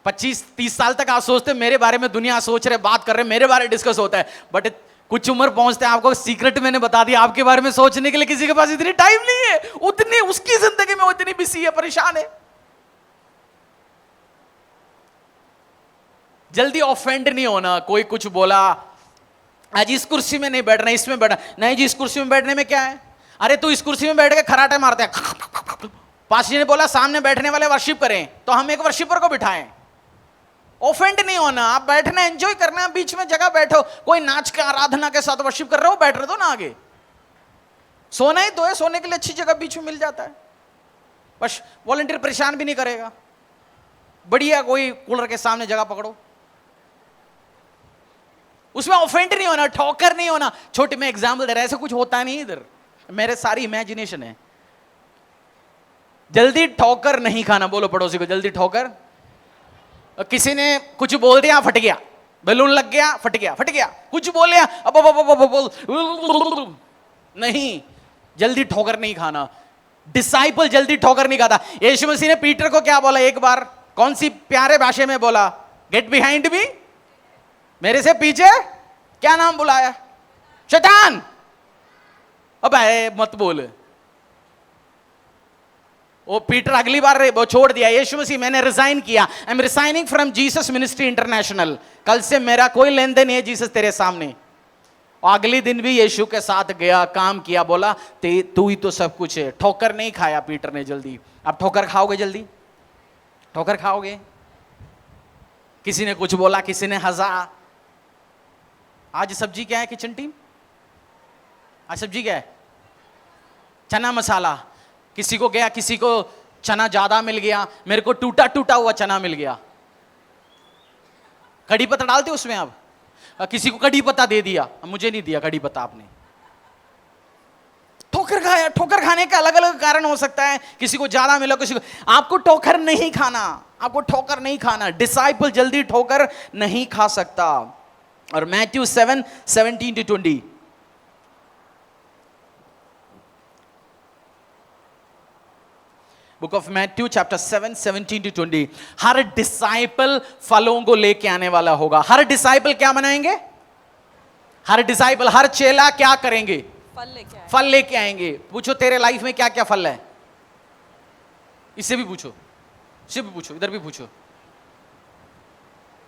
25-30 साल तक आप सोचते मेरे बारे में दुनिया सोच रहे, बात कर रहे, मेरे बारे में डिस्कस होता है। बट कुछ उम्र पहुंचते हैं, आपको सीक्रेट मैंने बता दिया, आपके बारे में सोचने के लिए किसी के पास इतनी टाइम नहीं है, उतनी उसकी जिंदगी में उतनी बिजी है, परेशान है। जल्दी ऑफेंड नहीं होना। कोई कुछ बोला, आज इस कुर्सी में नहीं बैठना, इसमें बैठना, नहीं जी इस कुर्सी में बैठने में क्या है, अरे तू इस कुर्सी में बैठ के खराटे मारते हैं, पास्टर जी ने बोला सामने बैठने वाले वर्शिप करें, तो हम एक वर्शिपर को बिठाएं। ऑफेंड नहीं होना, आप बैठना एंजॉय करना है, बीच में जगह बैठो। कोई नाच के आराधना के साथ वर्शिप कर रहे हो, बैठ रहे दो ना आगे। सोना ही तो है, सोने के लिए अच्छी जगह बीच में मिल जाता है। बस वॉलंटियर परेशान भी नहीं करेगा, बढ़िया कोई कूलर के सामने जगह पकड़ो। उसमें ऑफेंड नहीं होना, ठोकर नहीं होना। छोटे में एग्जाम्पल दे रहा है, ऐसा कुछ होता नहीं इधर, मेरे सारी इमेजिनेशन है। जल्दी ठोकर नहीं खाना, बोलो पड़ोसी को जल्दी ठोकर। किसी ने कुछ बोल दिया, फट गया, बैलून लग गया, फट गया, फट गया, कुछ बोल दिया, अब नहीं, जल्दी ठोकर नहीं खाना। डिसाइपल जल्दी ठोकर नहीं खाता। यीशु मसीह ने पीटर को क्या बोला एक बार, कौन सी प्यारे भाषा में बोला, गेट बिहाइंड मी, मेरे से पीछे, क्या नाम बुलाया, शैतान। अब मत बोल। वो पीटर अगली बार वो छोड़ दिया। यीशु मसीह, मैंने रिजाइन किया, I am resigning from Jesus ministry international, कल से मेरा कोई लेन देन नहीं है जीसस तेरे सामने। और अगले दिन भी यीशु के साथ गया, काम किया, बोला तू ही तो सब कुछ है। ठोकर नहीं खाया पीटर ने जल्दी। अब ठोकर खाओगे जल्दी, ठोकर खाओगे। किसी ने कुछ बोला, किसी ने हंसा। आज सब्जी क्या है किचन टीम? आज सब्जी क्या है? चना मसाला। किसी को गया, किसी को चना ज्यादा मिल गया, मेरे को टूटा टूटा हुआ चना मिल गया। कड़ी पत्ता डालते उसमें। अब किसी को कड़ी पत्ता दे दिया, मुझे नहीं दिया कड़ी पत्ता आपने। ठोकर खाया। ठोकर खाने का अलग अलग कारण हो सकता है, किसी को ज्यादा मिला, किसी को। आपको ठोकर नहीं खाना, आपको ठोकर नहीं खाना। डिसाइपल जल्दी ठोकर नहीं खा सकता। और Matthew 7:17-20, book of Matthew chapter 7:17-20। Her disciple फलों को लेके आने वाला होगा। हर डिसाइपल क्या बनाएंगे? हर डिसाइपल, हर चेला क्या करेंगे? फल लेके आएंगे। पूछो तेरे लाइफ में क्या क्या फल है? इससे भी पूछो, इससे भी पूछो, इधर भी पूछो।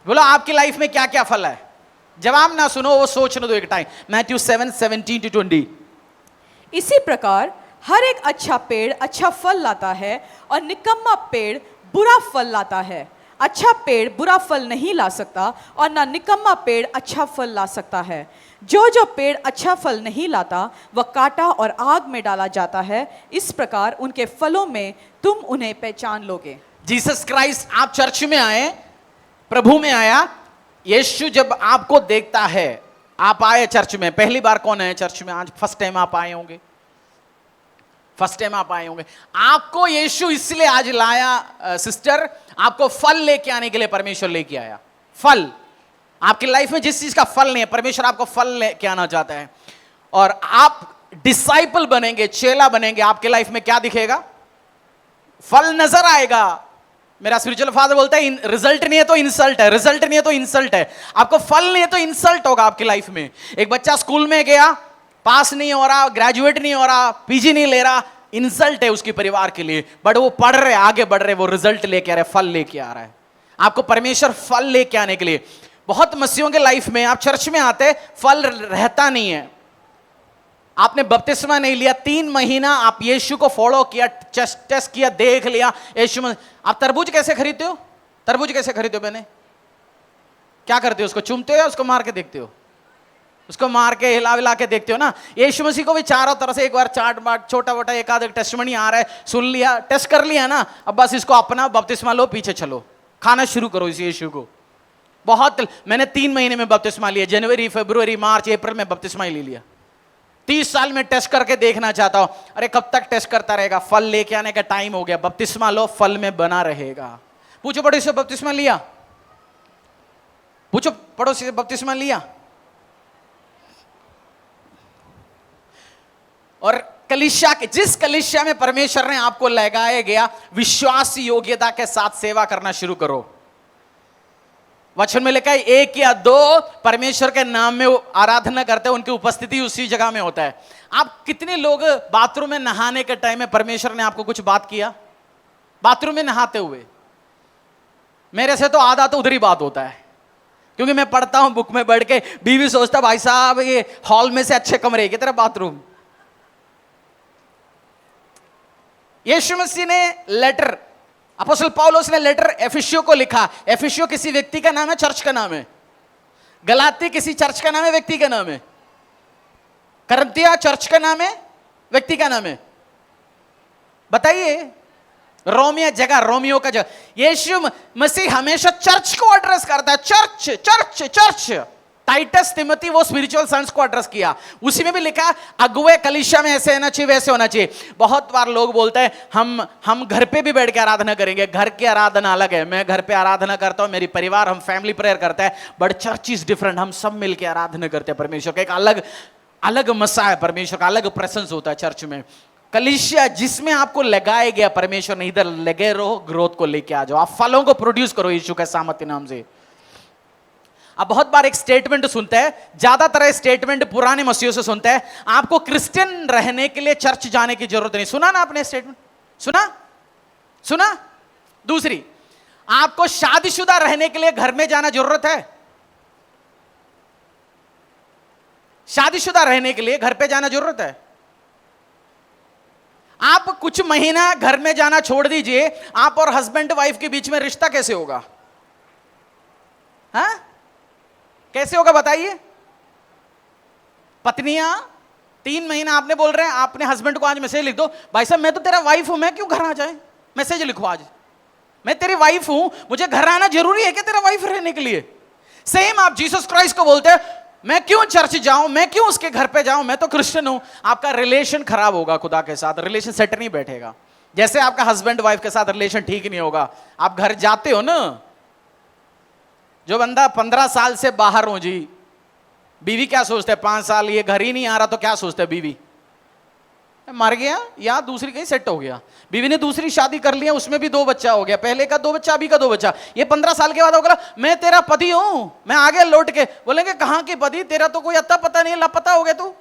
बोलो आपकी लाइफ में क्या क्या फल है? जवाब ना सुनो, वो सोचने दो एक टाइम। मैथ्यू 7:17-20। इसी प्रकार हर एक अच्छा पेड़ अच्छा फल लाता है और निकम्मा पेड़ बुरा फल लाता है। अच्छा पेड़ बुरा फल नहीं ला सकता और ना निकम्मा पेड़ अच्छा फल ला सकता है। जो जो पेड़ अच्छा फल नहीं लाता वह काटा और आग में डाला जाता है। इस प्रकार उनके फलों में तुम उन्हें पहचान लोगे। जीसस क्राइस्ट, आप चर्च में आए, प्रभु में आया। यीशु जब आपको देखता है, आप आए चर्च में, पहली बार कौन है चर्च में? आज फर्स्ट टाइम आप आए होंगे, फर्स्ट टाइम आप आए होंगे। आपको यीशु इसलिए आज लाया सिस्टर, आपको फल लेके आने के लिए परमेश्वर लेके आया। फल, आपकी लाइफ में जिस चीज का फल नहीं है, परमेश्वर आपको फल लेके आना चाहता है। और आप डिसाइपल बनेंगे, चेला बनेंगे, आपके लाइफ में क्या दिखेगा? फल नजर आएगा। मेरा स्पिरिचुअल फादर बोलता है रिजल्ट नहीं है तो इंसल्ट है, रिजल्ट नहीं है तो इंसल्ट है। आपको फल नहीं है तो इंसल्ट होगा आपकी लाइफ में। एक बच्चा स्कूल में गया, पास नहीं हो रहा, ग्रेजुएट नहीं हो रहा, पीजी नहीं ले रहा, इंसल्ट है उसके परिवार के लिए। बट वो पढ़ रहे, आगे बढ़ रहे, वो रिजल्ट लेके आ रहे, फल लेके आ रहा है। आपको परमेश्वर फल लेके आने के लिए, बहुत मसीहों के लाइफ में आप चर्च में आते, फल रहता नहीं है। आपने बपतिस्मा नहीं लिया, 3 महीना आप यीशु को फॉलो किया, टेस्ट किया, देख लिया यीशु में। आप तरबूज कैसे खरीदते हो? तरबूज कैसे खरीदते हो? मैंने क्या करते हो? उसको चूमते हो या उसको मार के देखते हो? उसको मार के हिला विला के देखते हो ना। यीशु मसीह को भी चारों तरफ से एक बार चाट बाट छोटा मोटा एक आध टेस्टमनी आ रहा है, सुन लिया, टेस्ट कर लिया ना, अब बस इसको अपना बपतिस्मा लो, पीछे चलो, खाना शुरू करो इस यीशु को। बहुत, मैंने 3 महीने में बपतिस्मा लिया, जनवरी फरवरी मार्च अप्रैल में बपतिस्मा ही ले लिया। 30 साल में टेस्ट करके देखना चाहता हूं। अरे कब तक टेस्ट करता रहेगा? फल लेके आने का टाइम हो गया, बपतिस्मा लो, फल में बना रहेगा। पूछो पड़ोसी से बपतिस्मा लिया? पूछो पड़ोसी से बपतिस्मा लिया? और कलीसिया के, जिस कलीसिया में परमेश्वर ने आपको लगाया गया, विश्वास योग्यता के साथ सेवा करना शुरू करो। वचन में लिखा है 1 या 2 परमेश्वर के नाम में आराधना करते हैं, उनकी उपस्थिति उसी जगह में होता है। आप कितने लोग बाथरूम में नहाने के टाइम में परमेश्वर ने आपको कुछ बात किया? बाथरूम में नहाते हुए मेरे से तो आधा तो उधर ही बात होता है, क्योंकि मैं पढ़ता हूं बुक में बैठ के, बीवी सोचता भाई साहब ये हॉल में से अच्छे कमरे की तरह बाथरूम। यीशु मसीह ने लेटर, अपोस्टल पौलुस ने लेटर एफिसियों को लिखा। एफिसियो किसी व्यक्ति का नाम है, चर्च का नाम है। गलाती किसी चर्च का नाम है, व्यक्ति का नाम है। करंथिया चर्च का नाम है, व्यक्ति का नाम है। बताइए, रोमिया जगह, रोमियो का जगह। यीशु मसीह हमेशा चर्च को एड्रेस करता है, church church church. Titus Timothy वो स्पिरिचुअल सन्स को एड्रेस किया, उसी में भी लिखा अगुवे कलीसिया में ऐसे होना चाहिए, वैसे होना चाहिए। बहुत बार लोग बोलते हैं हम घर पे भी बैठ के आराधना करेंगे। घर की आराधना अलग है, मैं घर पे आराधना करता हूं, मेरी परिवार, हम फैमिली प्रेयर करते हैं, बट चर्च इज डिफरेंट। हम सब मिलकर आराधना करते हैं परमेश्वर का, एक अलग अलग मसा है, परमेश्वर का अलग प्रेजेंस होता है चर्च में। कलीसिया जिसमें आपको लगाया गया परमेश्वर ने, इधर लगे रहो, ग्रोथ को लेके आ जाओ, आप फलों को प्रोड्यूस करो यीशु के सामर्थ्य नाम से। अब बहुत बार एक स्टेटमेंट सुनते हैं, ज्यादातर स्टेटमेंट पुराने मसीहों से सुनते हैं, आपको क्रिश्चियन रहने के लिए चर्च जाने की जरूरत नहीं। सुना ना आपने स्टेटमेंट? सुना? दूसरी, आपको शादीशुदा रहने के लिए घर में जाना जरूरत है? शादीशुदा रहने के लिए घर पे जाना जरूरत है? आप कुछ महीना घर में जाना छोड़ दीजिए, आप और हस्बैंड वाइफ के बीच में रिश्ता कैसे होगा? हाँ, कैसे होगा बताइए? पत्नियां 3 महीना आपने बोल रहे हैं, आपने हस्बैंड को आज मैसेज लिख दो, भाई साहब मैं तो तेरा वाइफ हूं, मैं क्यों घर आ जाए? मैसेज लिखो आज, मैं तेरी वाइफ हूं, मुझे घर आना जरूरी है क्या तेरा वाइफ रहने के लिए? सेम आप जीसस क्राइस्ट को बोलते हैं, मैं क्यों चर्च जाऊं, मैं क्यों उसके घर पे जाऊं, मैं तो क्रिश्चियन हूं। आपका रिलेशन खराब होगा खुदा के साथ, रिलेशन सेट नहीं बैठेगा। जैसे आपका हस्बैंड वाइफ के साथ रिलेशन ठीक नहीं होगा, आप घर जाते हो ना, जो बंदा 15 साल से बाहर हो जी, बीवी क्या सोचते हैं, 5 साल ये घर ही नहीं आ रहा तो क्या सोचते हैं बीवी? मर गया या दूसरी कहीं सेट हो गया। बीवी ने दूसरी शादी कर लिया, उसमें भी 2 बच्चा हो गया, पहले का 2 बच्चा, अभी का 2 बच्चा। ये 15 साल के बाद होगा मैं तेरा पति हूं, मैं आ गया लौट के। बोलेंगे कहां के पति, तेरा तो कोई अता पता नहीं, लापता हो गया तू।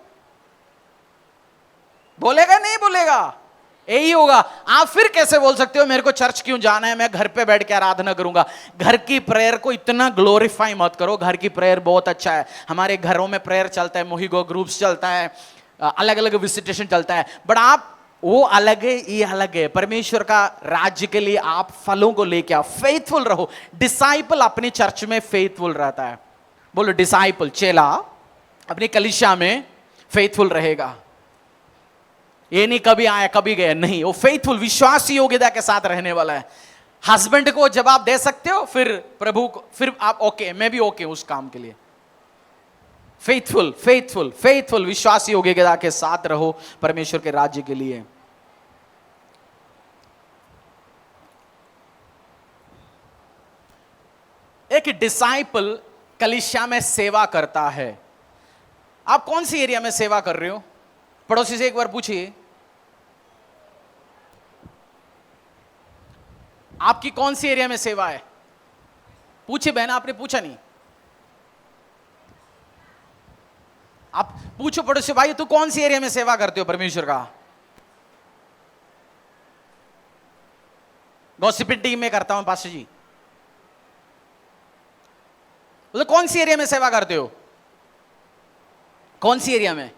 बोलेगा नहीं बोलेगा? यही होगा। आप फिर कैसे बोल सकते हो मेरे को चर्च क्यों जाना है, मैं घर पे बैठ के आराधना करूंगा? घर की प्रेयर को इतना ग्लोरीफाई मत करो। घर की प्रेयर बहुत अच्छा है, हमारे घरों में प्रेयर चलता है, मोहिगो ग्रुप्स चलता है, अलग अलग विजिटेशन चलता है, बट आप वो अलग है, ये अलग है। परमेश्वर का राज्य के लिए आप फलों को लेके आओ, फेथफुल रहो। डिसाइपल अपने चर्च में फेथफुल रहता है। बोलो डिसाइपल, चेला अपनी कलीसिया में फेथफुल रहेगा। ये नहीं कभी आया कभी गया, नहीं, वो फेथफुल विश्वासी योग्यता के साथ रहने वाला है। हस्बैंड को जवाब दे सकते हो, फिर प्रभु को, फिर आप ओके, मैं भी ओके उस काम के लिए। फेथफुल फेथफुल फेथफुल विश्वासी योग्यता के साथ रहो परमेश्वर के राज्य के लिए। एक डिसाइपल कलीसिया में सेवा करता है। आप कौन सी एरिया में सेवा कर रहे हो? पड़ोसी से एक बार पूछिए, आपकी कौन सी एरिया में सेवा है? पूछिए बहना, आपने पूछा नहीं। आप पूछो पड़ोसी, भाई तू कौन सी एरिया में सेवा करते हो परमेश्वर का? गॉसिपिंग टीम में करता हूं पास्टर जी। तो कौन सी एरिया में सेवा करते हो? कौन सी एरिया में?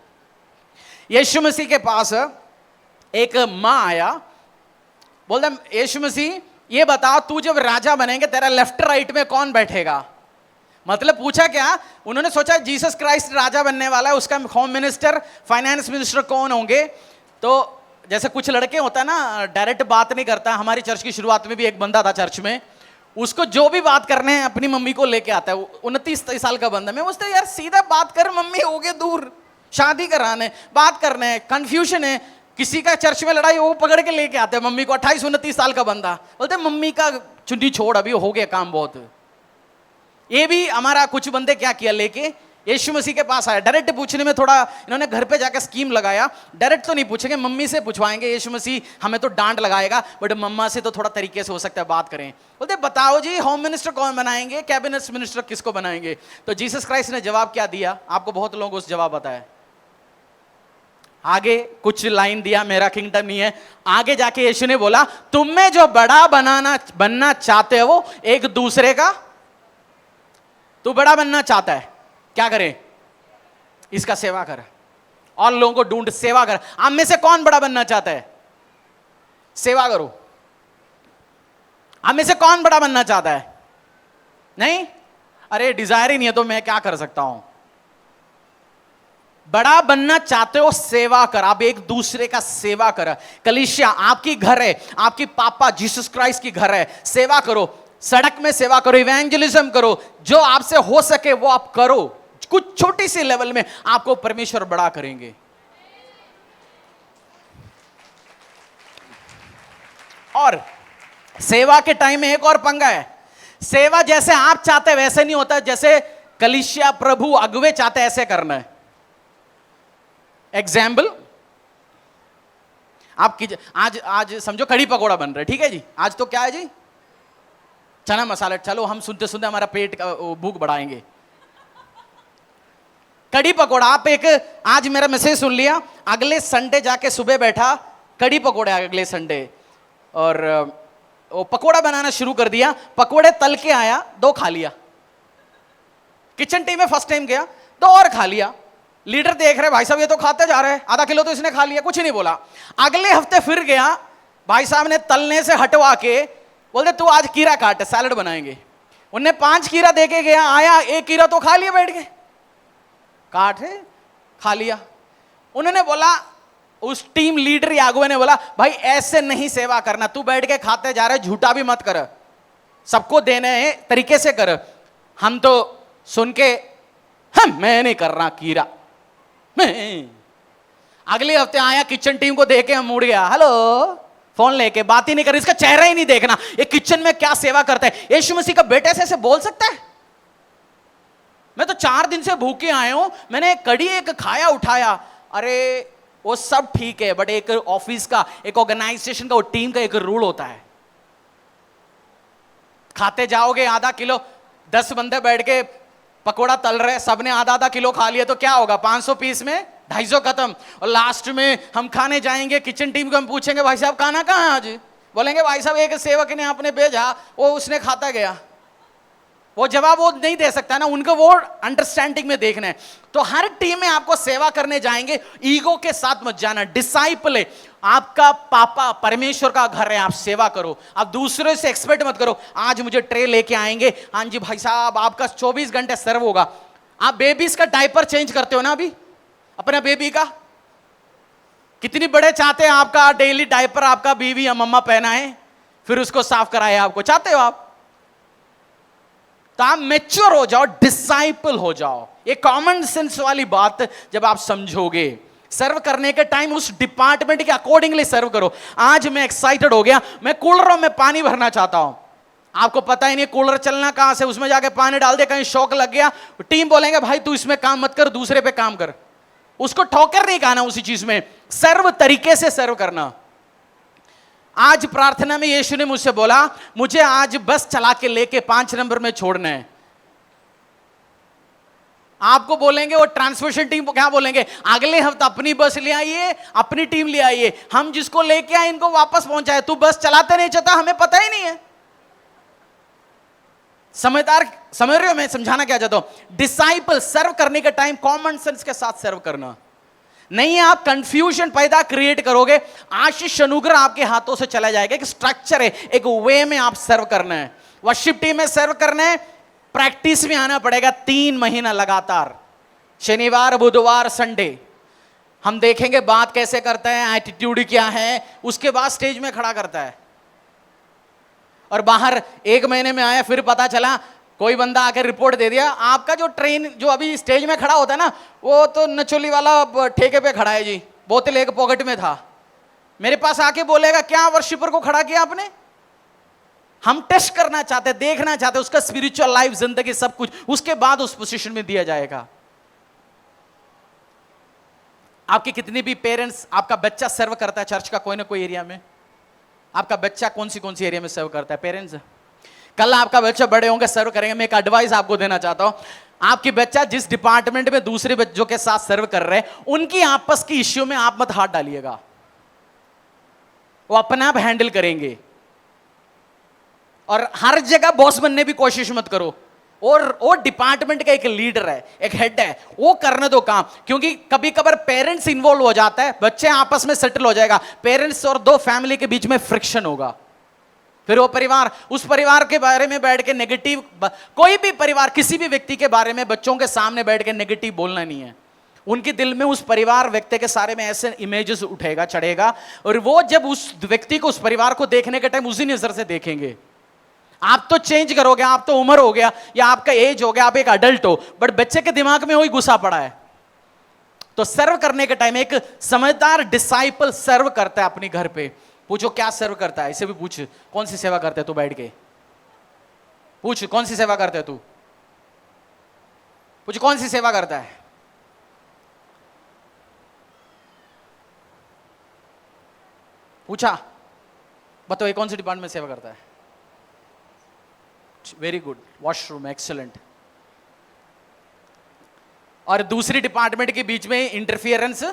यीशु मसीह के पास एक मां आया, बोलता यीशु मसीह ये बता, तू जब राजा बनेंगे तेरा लेफ्ट राइट में कौन बैठेगा? मतलब पूछा क्या? उन्होंने सोचा जीसस क्राइस्ट राजा बनने वाला है, उसका होम मिनिस्टर, फाइनेंस मिनिस्टर कौन होंगे? तो जैसे कुछ लड़के होता है ना, डायरेक्ट बात नहीं करता। हमारी चर्च की शुरुआत में भी एक बंदा था चर्च में, उसको जो भी बात करने हैं अपनी मम्मी को लेके आता है। 29 साल का बंदा, मैं पूछता यार सीधा बात कर, मम्मी हो गए दूर, शादी कराने बात करने है, कंफ्यूजन है। किसी का चर्च में लड़ाई, वो पकड़ के लेके आते हैं मम्मी को। 28-29 साल का बंदा बोलते मम्मी का चुन्नी छोड़, अभी हो गया काम बहुत। ये भी हमारा कुछ बंदे क्या किया, लेके यीशु मसीह के पास आया। डायरेक्ट पूछने में थोड़ा इन्होंने घर पे जाकर स्कीम लगाया, डायरेक्ट तो नहीं पूछेंगे, मम्मी से पूछवाएंगे। यीशु मसीह हमें तो डांट लगाएगा, बट मम्मा से तो थोड़ा तरीके से हो सकता है बात करें। बोलते बताओ जी होम मिनिस्टर कौन बनाएंगे, कैबिनेट मिनिस्टर किसको बनाएंगे? तो जीसस क्राइस्ट ने जवाब क्या दिया? आपको बहुत लोगों को जवाब पता है। आगे कुछ लाइन दिया, मेरा किंगडम नहीं है। आगे जाके यीशु ने बोला तुम में जो बड़ा बनना चाहते हो वो एक दूसरे का, तू बड़ा बनना चाहता है, क्या करे? इसका सेवा कर और लोगों को ढूंढ सेवा कर। आप में से कौन बड़ा बनना चाहता है? सेवा करो। हम में से कौन बड़ा बनना चाहता है? नहीं, अरे डिजायर ही नहीं है तो मैं क्या कर सकता हूं। बड़ा बनना चाहते हो, सेवा कर। आप एक दूसरे का सेवा कर। कलीसिया आपकी घर है, आपकी पापा जीसस क्राइस्ट की घर है। सेवा करो, सड़क में सेवा करो, इवेंजलिज्म करो, जो आपसे हो सके वो आप करो। कुछ छोटी सी लेवल में आपको परमेश्वर बड़ा करेंगे। और सेवा के टाइम में एक और पंगा है। सेवा जैसे आप चाहते वैसे नहीं होता, जैसे कलीसिया प्रभु अगुवे चाहते ऐसे करना है। एग्जाम्पल, आप आज समझो कड़ी पकोड़ा बन रहे, ठीक है जी। आज तो क्या है जी? चना मसाला। चलो हम सुनते सुनते हमारा पेट का भूख बढ़ाएंगे। कड़ी पकोड़ा, आप एक आज मेरा मैसेज सुन लिया, अगले संडे जाके सुबह बैठा कड़ी पकोड़े अगले संडे, और वो पकोड़ा बनाना शुरू कर दिया। पकोड़े तल के आया, 2 खा लिया। किचन टीम में फर्स्ट टाइम गया, 2 और खा लिया। लीडर देख रहे, भाई साहब ये तो खाते जा रहे हैं, आधा किलो तो इसने खा लिया, कुछ नहीं बोला। अगले हफ्ते फिर गया, भाई साहब ने तलने से हटवा के बोलते तू आज कीरा काट, सैलड बनाएंगे। उनने 5 कीरा दे के गया, आया 1 कीरा तो खा लिया बैठ के, काट है खा लिया। उन्होंने बोला, उस टीम लीडर या अगुवे ने बोला, भाई ऐसे नहीं सेवा करना, तू बैठ के खाते जा रहे, झूठा भी मत कर, सबको देने हैं तरीके से कर। हम तो सुन के मैं नहीं कर रहा कीरा। मैं अगले हफ्ते आया, किचन टीम को देख के हम मुड़ गया, हेलो, फोन लेके बात ही नहीं कर, इसका चेहरा ही नहीं देखना, ये किचन में क्या सेवा करता है। यीशु मसीह का बेटे ऐसे बोल सकता है? मैं तो 4 दिन से भूखे आया हूं, मैंने कड़ी एक खाया उठाया। अरे वो सब ठीक है, बट एक ऑफिस का, एक ऑर्गेनाइजेशन का, वो टीम का एक रूल होता है। खाते जाओगे आधा किलो, 10 बंदे बैठ के पकोड़ा तल रहे, सबने आधा किलो खा लिया तो क्या होगा? 500 पीस में 250 खत्म। और लास्ट में हम खाने जाएंगे, किचन टीम को हम पूछेंगे, भाई साहब खाना कहाँ है आज? बोलेंगे भाई साहब एक सेवक ने आपने भेजा, वो उसने खाता गया। वो जवाब वो नहीं दे सकता ना, उनको वो अंडरस्टैंडिंग में देखना है। तो हर टीम में आपको सेवा करने जाएंगे, ईगो के साथ मत जाना। डिसाइपल है, आपका पापा परमेश्वर का घर है, आप सेवा करो। आप दूसरे से एक्सपेक्ट मत करो, आज मुझे ट्रे लेके आएंगे, हाँ जी भाई साहब आपका 24 घंटे सर्व होगा। आप बेबीज का डायपर चेंज करते हो ना अभी अपना बेबी का, कितनी बड़े चाहते हैं आपका डेली डायपर आपका बीवी या मम्मा पहनाए, फिर उसको साफ कराए, आपको चाहते हो आप? तो आप मैच्योर हो जाओ, डिसाइपल हो जाओ। ये कॉमन सेंस वाली बात जब आप समझोगे, सर्व करने के टाइम उस डिपार्टमेंट के अकॉर्डिंगली सर्व करो। आज मैं एक्साइटेड हो गया, मैं कूलरों में पानी भरना चाहता हूं, आपको पता ही नहीं कूलर चलना कहां से, उसमें जाके पानी डाल दे, कहीं शौक लग गया, टीम बोलेंगे भाई तू इसमें काम मत कर, दूसरे पे काम कर। उसको ठोकर नहीं खाना, उसी चीज में सर्व तरीके से सर्व करना। आज प्रार्थना में यीशु ने मुझसे बोला, मुझे आज बस चला के लेके 5 नंबर में छोड़ना है। आपको बोलेंगे वो ट्रांसपोर्टेशन टीम को क्या बोलेंगे, अगले हफ्ते अपनी बस ले आइए, अपनी टीम ले आइए, हम जिसको लेके आए इनको वापस पहुंचाए, तू बस चलाते नहीं चाहता, हमें पता ही नहीं है। समझदार, समझ रहे हो मैं समझाना क्या चाहता हूं? डिसाइपल सर्व करने के टाइम कॉमन सेंस के साथ सर्व करना, नहीं आप कंफ्यूजन पैदा क्रिएट करोगे, आशीष अनुग्रह आपके हाथों से चला जाएगा। एक स्ट्रक्चर है, एक वे में आप सर्व करना है। वर्शिप टीम में सर्व करना है, प्रैक्टिस में आना पड़ेगा 3 महीना लगातार, शनिवार बुधवार संडे। हम देखेंगे बात कैसे करता है, एटीट्यूड क्या है, उसके बाद स्टेज में खड़ा करता है। और बाहर 1 महीने में आया, फिर पता चला कोई बंदा आकर रिपोर्ट दे दिया, आपका जो ट्रेन जो अभी स्टेज में खड़ा होता है ना, वो तो नचोली वाला ठेके पे खड़ा है जी, बोतल एक पॉकेट में था। मेरे पास आके बोलेगा क्या वर्शिपर को खड़ा किया आपने? हम टेस्ट करना चाहते, देखना चाहते उसका स्पिरिचुअल लाइफ, जिंदगी, सब कुछ, उसके बाद उस पोजीशन में दिया जाएगा। आपके कितने भी पेरेंट्स, आपका बच्चा सर्व करता है चर्च का कोई ना कोई एरिया में, आपका बच्चा कौन सी एरिया में सर्व करता है? पेरेंट्स। कल आपका बच्चा बड़े होंगे सर्व करेंगे। मैं एक एडवाइस आपको देना चाहता हूं, आपके बच्चा जिस डिपार्टमेंट में दूसरे बच्चों के साथ सर्व कर रहे हैं, उनकी आपस की इश्यू में आप मत हाथ डालिएगा, वो अपने आप हैंडल करेंगे। और हर जगह बॉस बनने की कोशिश मत करो, और डिपार्टमेंट का एक लीडर है, एक हेड है, वो करने दो काम। क्योंकि कभी कभार पेरेंट्स इन्वॉल्व हो जाता है, बच्चे आपस में सेटल हो जाएगा, पेरेंट्स और दो फैमिली के बीच में फ्रिक्शन होगा, फिर वो परिवार उस परिवार के बारे में बैठ के नेगेटिव, कोई भी परिवार किसी भी व्यक्ति के बारे में बच्चों के सामने बैठ के नेगेटिव बोलना नहीं है। उनके दिल में उस परिवार व्यक्ति के सारे में ऐसे इमेजेस उठेगा, चढ़ेगा, और वो जब उस व्यक्ति को, उस परिवार को देखने के टाइम उसी नजर से देखेंगे। आप तो चेंज करोगे, आप तो उम्र हो गया या आपका एज हो गया, आप एक अडल्ट हो, बट बच्चे के दिमाग में वही घुसा पड़ा है। तो सर्व करने के टाइम एक समझदार डिसाइपल सर्व करता है अपने घर पे। पूछो क्या सर्व करता है, इसे भी पूछ, कौन सी सेवा करता है तू? बैठ के पूछ, कौन सी सेवा करता है तू? पूछ, कौन सी सेवा करता है? पूछा, बताओ, कौन सी डिपार्टमेंट में सेवा करता है? Very good, washroom, excellent. और दूसरी डिपार्टमेंट के बीच में इंटरफियरेंस,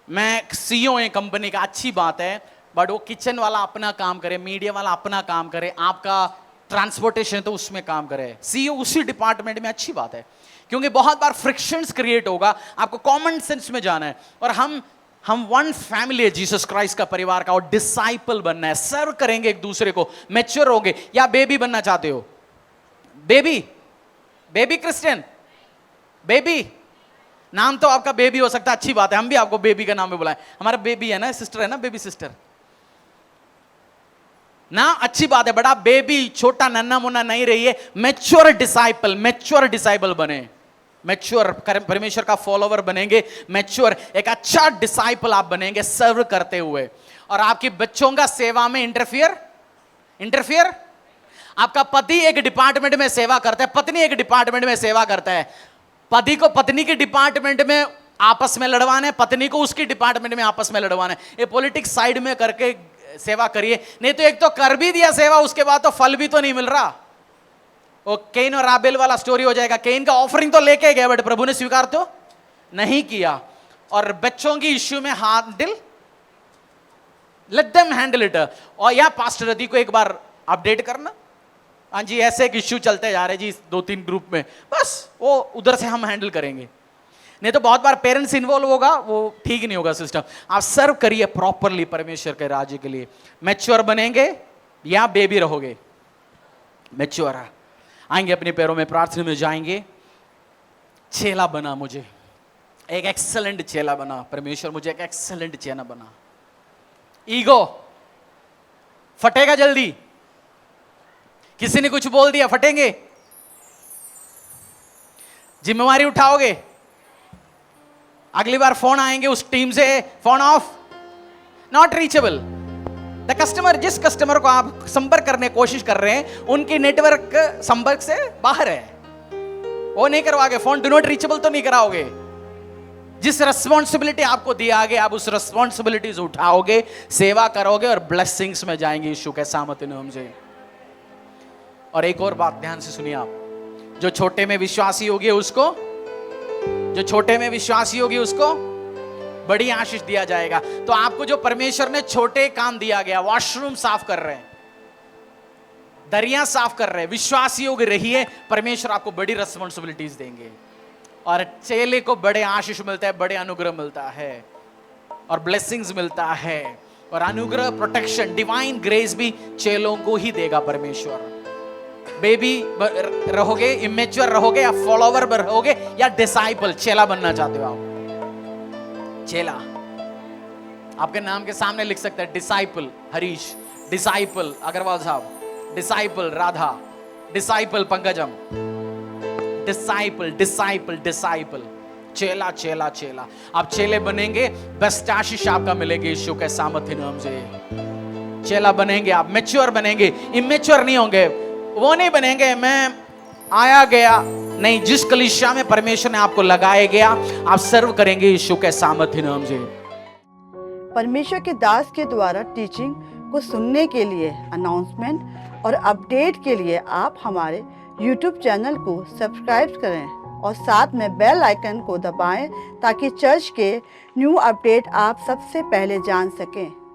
मैं सीईओ है कंपनी का, अच्छी बात है, बट वो किचन वाला अपना काम करे, मीडिया वाला अपना काम करे, आपका ट्रांसपोर्टेशन तो उसमें काम करे, सीईओ उसी डिपार्टमेंट में, अच्छी बात है। क्योंकि बहुत बार फ्रिक्शंस क्रिएट होगा, आपको कॉमन सेंस में जाना है। और हम वन फैमिली है जीसस क्राइस्ट का, परिवार का, और डिसाइपल बनना है, सर्व करेंगे एक दूसरे को, मैच्योर होंगे। या बेबी बनना चाहते हो? बेबी क्रिश्चियन, बेबी नाम तो आपका बेबी हो सकता है, अच्छी बात है, हम भी आपको बेबी का नाम में बुलाएं। हमारा बेबी है ना, सिस्टर है ना, बेबी सिस्टर ना, अच्छी बात है, बड़ा बेबी, छोटा नन्ना मुन्ना नहीं रहिए, मैच्योर डिसाइपल बने, मैच्योर परमेश्वर का फॉलोवर बनेंगे, मैच्योर एक अच्छा डिसाइपल आप बनेंगे सर्व करते हुए। और आपके बच्चों का सेवा में इंटरफियर, आपका पति एक डिपार्टमेंट में सेवा करता है, पत्नी एक डिपार्टमेंट में सेवा करता है, पति को पत्नी के डिपार्टमेंट में आपस में लड़वाना है, पत्नी को उसकी डिपार्टमेंट में आपस में लड़वाना है। ये पॉलिटिक्स साइड में करके सेवा करिए, नहीं तो एक तो कर भी दिया सेवा, उसके बाद तो फल भी तो नहीं मिल रहा। वो केन और आबेल वाला स्टोरी हो जाएगा। केन का ऑफरिंग तो लेके गया, बट प्रभु ने स्वीकार तो नहीं किया। और बच्चों की इश्यू में लेट देम हैंडल इट। और या पास्टर रति को एक बार अपडेट करना, हाँ जी ऐसे एक इश्यू चलते जा रहे जी 2-3 ग्रुप में, बस वो उधर से हम हैंडल करेंगे। नहीं तो बहुत बार पेरेंट्स इन्वॉल्व होगा, वो ठीक नहीं होगा सिस्टम। आप सर्व करिए प्रॉपरली परमेश्वर के राज्य के लिए। मैच्योर बनेंगे या बेबी रहोगे? मैच्योर आएंगे, अपने पैरों में प्रार्थना में जाएंगे। चेला बना, मुझे एक एक्सेलेंट चेला बना परमेश्वर, मुझे एक एक्सेलेंट चेला बना। ईगो फटेगा जल्दी, किसी ने कुछ बोल दिया फटेंगे, जिम्मेवारी उठाओगे। अगली बार फोन आएंगे उस टीम से, phone of, not reachable. The customer, जिस कस्टमर को आप संपर्क करने की कोशिश कर रहे हैं, उनकी नेटवर्क संपर्क से बाहर है, वो नहीं करवाओगे फोन, डू नॉट रीचेबल तो नहीं कराओगे। जिस रिस्पॉन्सिबिलिटी आपको दिया गया, आप उस रिस्पॉन्सिबिलिटीज उठाओगे, सेवा करोगे और ब्लेसिंग्स में जाएंगे यीशु के सामर्थ्य नाम से। और एक और बात ध्यान से सुनिए आप, जो छोटे में विश्वासी होगी उसको, जो छोटे में विश्वासी होगी उसको बड़ी आशीष दिया जाएगा। तो आपको जो परमेश्वर ने छोटे काम दिया गया, वॉशरूम साफ कर रहे हैं, दरिया साफ कर रहे हैं, विश्वासी योग रहिए, परमेश्वर आपको बड़ी रिस्पॉन्सिबिलिटीज देंगे। और चेले को बड़े आशीष मिलता है, बड़े अनुग्रह मिलता है और ब्लेसिंग्स मिलता है, और अनुग्रह, प्रोटेक्शन, डिवाइन ग्रेस भी चेलों को ही देगा परमेश्वर। बेबी रहोगे, इमेच्योर रहोगे, या फॉलोवर रहोगे, या डिसाइपल, चेला बनना चाहते हो आप? चेला आपके नाम के सामने लिख सकते हैं, डिसाइपल हरीश, डिसाइपल अग्रवाल साहब, disciple Radha, disciple Pankajam, disciple disciple disciple, चेला चेला चेला। आप चेले बनेंगे, बेस्ट आशीष आपका मिलेगी यीशु के सामर्थ्य नाम से। चेला बनेंगे आप, मैच्योर बनेंगे, इमेच्योर नहीं होंगे, वो नहीं बनेंगे मैं आया गया नहीं। जिस कलीसिया में परमेश्वर ने आपको लगाया गया, आप सर्व करेंगे यीशु के सामर्थ्य नाम से। परमेश्वर के दास के द्वारा टीचिंग को सुनने के लिए, अनाउंसमेंट और अपडेट के लिए आप हमारे YouTube चैनल को सब्सक्राइब करें और साथ में बेल आइकन को दबाएं ताकि चर्च के न्यू अपडेट आप सबसे पहले जान सकें।